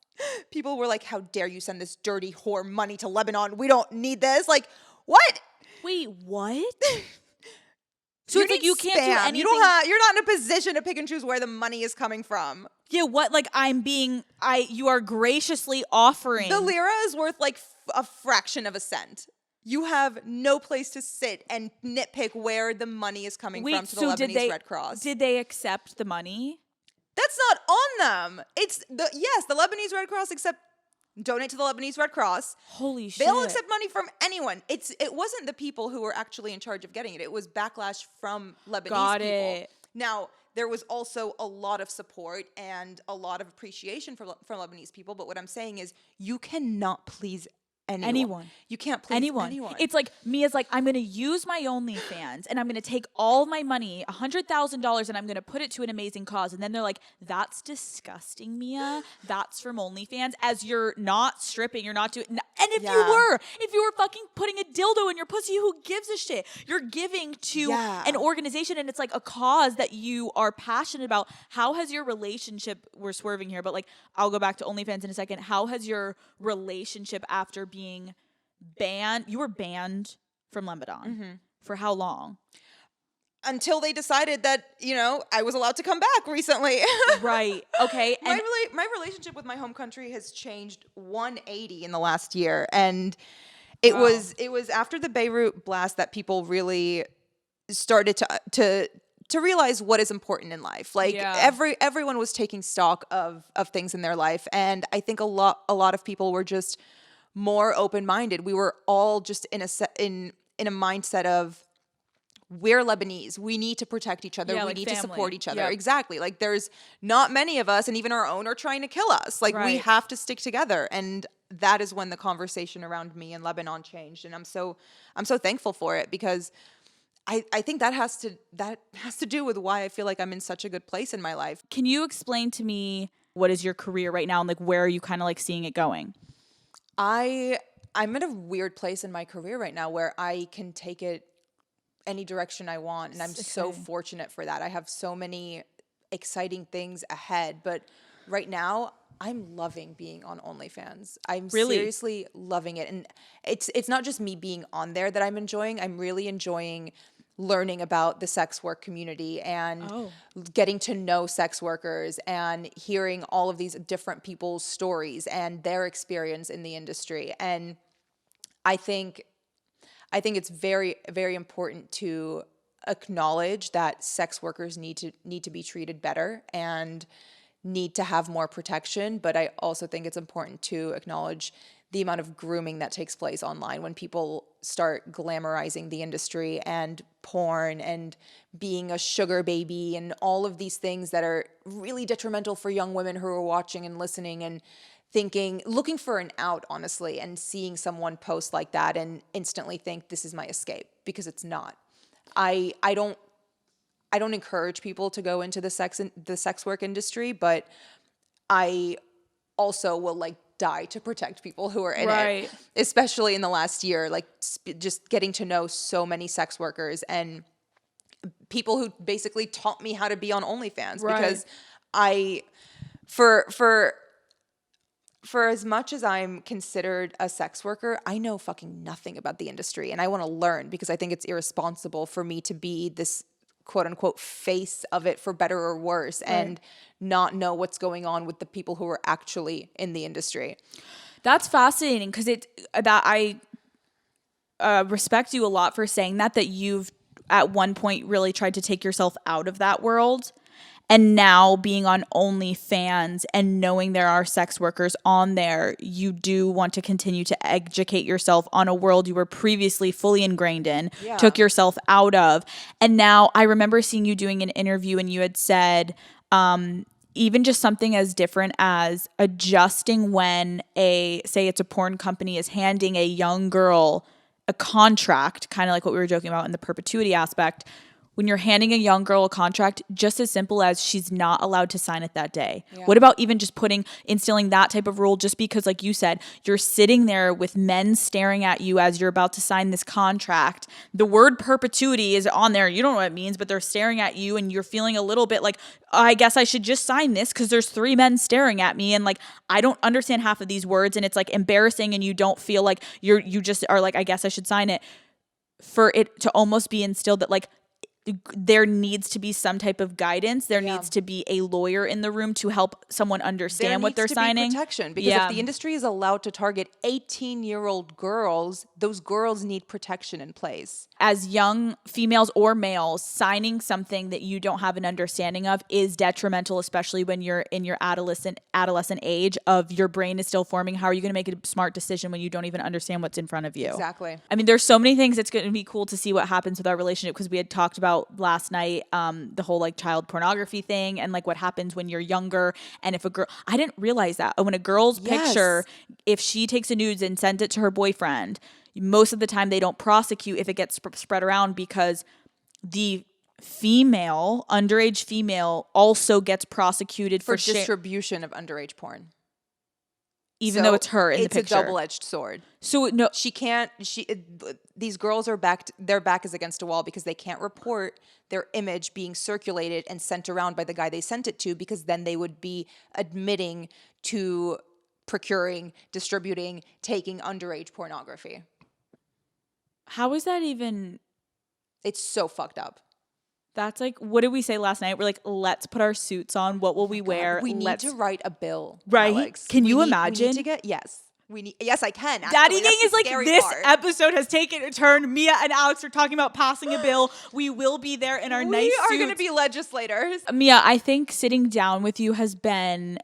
People were like, how dare you send this dirty whore money to Lebanon? We don't need this. Like, what? Wait, what? So it's like you can't do anything. You're not in a position to pick and choose where the money is coming from. Yeah, what? Like, you are graciously offering. The lira is worth like a fraction of a cent. You have no place to sit and nitpick where the money is coming from to the Lebanese Red Cross. Did they accept the money? That's not on them. The Lebanese Red Cross donate to the Lebanese Red Cross. Holy shit. They'll accept money from anyone. It wasn't the people who were actually in charge of getting it. It was backlash from Lebanese people. Now, there was also a lot of support and a lot of appreciation from Lebanese people. But what I'm saying is, you cannot please Anyone. You can't please anyone. It's like Mia's like, I'm going to use my OnlyFans and I'm going to take all of my money, $100,000, and I'm going to put it to an amazing cause. And then they're like, that's disgusting, Mia. That's from OnlyFans. As you're not stripping, you're not doing. And if you were fucking putting a dildo in your pussy, who gives a shit? You're giving to an organization, and it's like a cause that you are passionate about. How has your relationship, we're swerving here, but like, I'll go back to OnlyFans in a second. How has your relationship after being banned? You were banned from Lebanon for how long? Until they decided that, I was allowed to come back recently. Right. Okay. And my relationship with my home country has changed 180 in the last year. And it was after the Beirut blast that people really started to realize what is important in life. Like everyone was taking stock of things in their life. And I think a lot of people were just more open-minded. We were all just in a mindset of, we're Lebanese. We need to protect each other. We need to support each other. Yep. Exactly. Like there's not many of us, and even our own are trying to kill us. Like we have to stick together. And that is when the conversation around me and Lebanon changed. And I'm so thankful for it, because I think that has to do with why I feel like I'm in such a good place in my life. Can you explain to me, what is your career right now, and like where are you kind of like seeing it going? I'm in a weird place in my career right now where I can take it any direction I want, and I'm so fortunate for that. I have so many exciting things ahead, but right now I'm loving being on OnlyFans. I'm seriously loving it, and it's not just me being on there that I'm enjoying. I'm really enjoying learning about the sex work community and getting to know sex workers and hearing all of these different people's stories and their experience in the industry. And I think it's very, very important to acknowledge that sex workers need to be treated better and need to have more protection. But I also think it's important to acknowledge the amount of grooming that takes place online when people start glamorizing the industry and porn and being a sugar baby and all of these things that are really detrimental for young women who are watching and listening and looking for an out, honestly, and seeing someone post like that and instantly think this is my escape, because it's not. I don't encourage people to go into the sex work industry, but I also will like die to protect people who are in it, especially in the last year, like just getting to know so many sex workers and people who basically taught me how to be on OnlyFans, because for as much as I'm considered a sex worker, I know fucking nothing about the industry, and I want to learn, because I think it's irresponsible for me to be this quote unquote face of it, for better or worse, and not know what's going on with the people who are actually in the industry. That's fascinating, because I respect you a lot for saying that you've at one point really tried to take yourself out of that world. And now being on OnlyFans and knowing there are sex workers on there, you do want to continue to educate yourself on a world you were previously fully ingrained in, took yourself out of. And now I remember seeing you doing an interview, and you had said even just something as different as adjusting when say it's a porn company is handing a young girl a contract, kind of like what we were joking about in the perpetuity aspect. When you're handing a young girl a contract, just as simple as she's not allowed to sign it that day. Yeah. What about even just instilling that type of rule, just because, like you said, you're sitting there with men staring at you as you're about to sign this contract. The word perpetuity is on there. You don't know what it means, but they're staring at you, and you're feeling a little bit like, I guess I should just sign this because there's 3 men staring at me, and like I don't understand half of these words, and it's like embarrassing, and you don't feel like you just are like, I guess I should sign it. For it to almost be instilled that like, there needs to be some type of guidance. There needs to be a lawyer in the room to help someone understand what they're signing. There needs to be protection, because if the industry is allowed to target 18-year-old girls, those girls need protection in place. As young females or males, signing something that you don't have an understanding of is detrimental, especially when you're in your adolescent age of your brain is still forming. How are you going to make a smart decision when you don't even understand what's in front of you? Exactly. I mean, there's so many things. It's going to be cool to see what happens with our relationship, because we had talked about about last night, the whole like child pornography thing and like what happens when you're younger. And if a girl, I didn't realize that when a girl's picture, if she takes a nudes and sends it to her boyfriend, most of the time they don't prosecute if it gets spread around because the underage female also gets prosecuted for distribution of underage porn. Even though it's her in the picture. It's a double-edged sword. So no, these girls are their back is against a wall because they can't report their image being circulated and sent around by the guy they sent it to, because then they would be admitting to procuring, distributing, taking underage pornography. How is that even? It's so fucked up. That's like, what did we say last night? We're like, let's put our suits on. What will we wear? We need to write a bill, right? Alex. Can you imagine? We need to get, yes. Yes, I can. Actually. Daddy Gang is like, this part. episode has taken a turn. Mia and Alex are talking about passing a bill. We will be there in our nice suits. We are going to be legislators. Mia, I think sitting down with you has been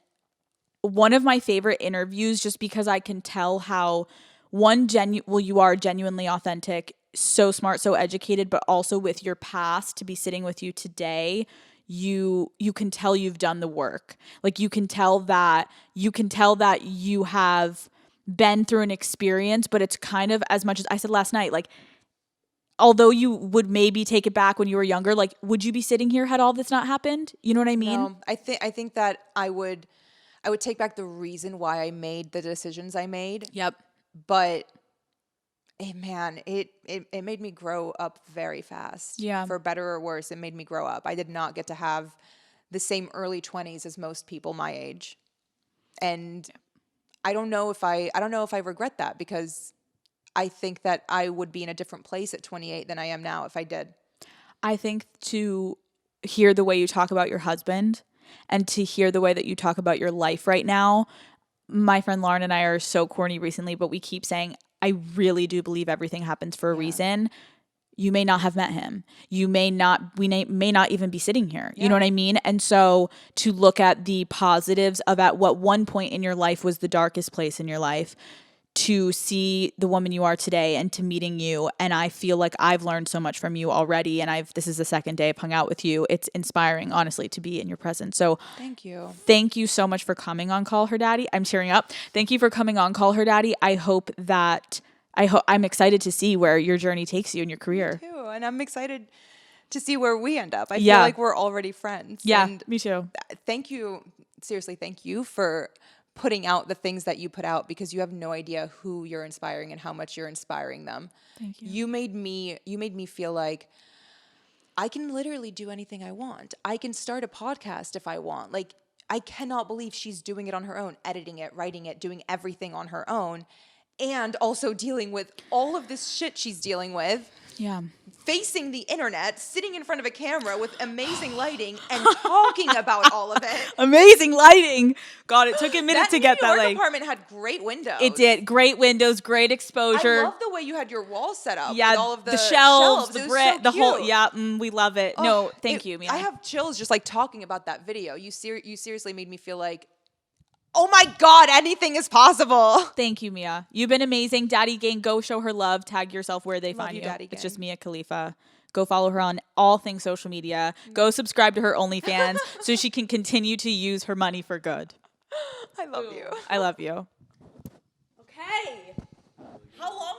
one of my favorite interviews, just because I can tell how you are genuinely authentic, so smart, so educated, but also with your past, to be sitting with you today, you can tell you've done the work. Like you can tell that you have been through an experience, but it's kind of, as much as I said last night, like, although you would maybe take it back when you were younger, like, would you be sitting here had all this not happened? You know what I mean? No, I think that I would take back the reason why I made the decisions I made. Yep. But man, it made me grow up very fast. Yeah. For better or worse, it made me grow up. I did not get to have the same early 20s as most people my age. And I don't know if I regret that, because I think that I would be in a different place at 28 than I am now if I did. I think to hear the way you talk about your husband and to hear the way that you talk about your life right now, my friend Lauren and I are so corny recently, but we keep saying, I really do believe everything happens for a reason. You may not have met him. We may not even be sitting here. You know what I mean? And so to look at the positives of at what one point in your life was the darkest place in your life, to see the woman you are today and to meeting you. And I feel like I've learned so much from you already. And this is the second day I've hung out with you. It's inspiring, honestly, to be in your presence. So thank you. Thank you so much for coming on Call Her Daddy. I'm tearing up. Thank you for coming on Call Her Daddy. I'm excited to see where your journey takes you in your career. Me too. And I'm excited to see where we end up. I feel like we're already friends. Yeah, and me too. Thank you. Seriously, thank you for putting out the things that you put out, because you have no idea who you're inspiring and how much you're inspiring them. Thank you. You made me feel like I can literally do anything I want. I can start a podcast if I want. Like, I cannot believe she's doing it on her own, editing it, writing it, doing everything on her own, and also dealing with all of this shit she's dealing with. Yeah. Facing the internet, sitting in front of a camera with amazing lighting and talking about all of it. Amazing lighting. God, it took a minute to get that. New York apartment had great windows. It did. Great windows, great exposure. I love the way you had your wall set up. Yeah, with all of the shelves, the brick, so the whole. cute. Yeah, we love it. No, thank you, Mia. I have chills just like talking about that video. You seriously made me feel like, oh my God, anything is possible. Thank you, Mia. You've been amazing. Daddy Gang, go show her love. Tag yourself where they find you. Daddy Gang. It's just Mia Khalifa. Go follow her on all things social media. Go subscribe to her OnlyFans so she can continue to use her money for good. I love you. I love you. Okay. How long?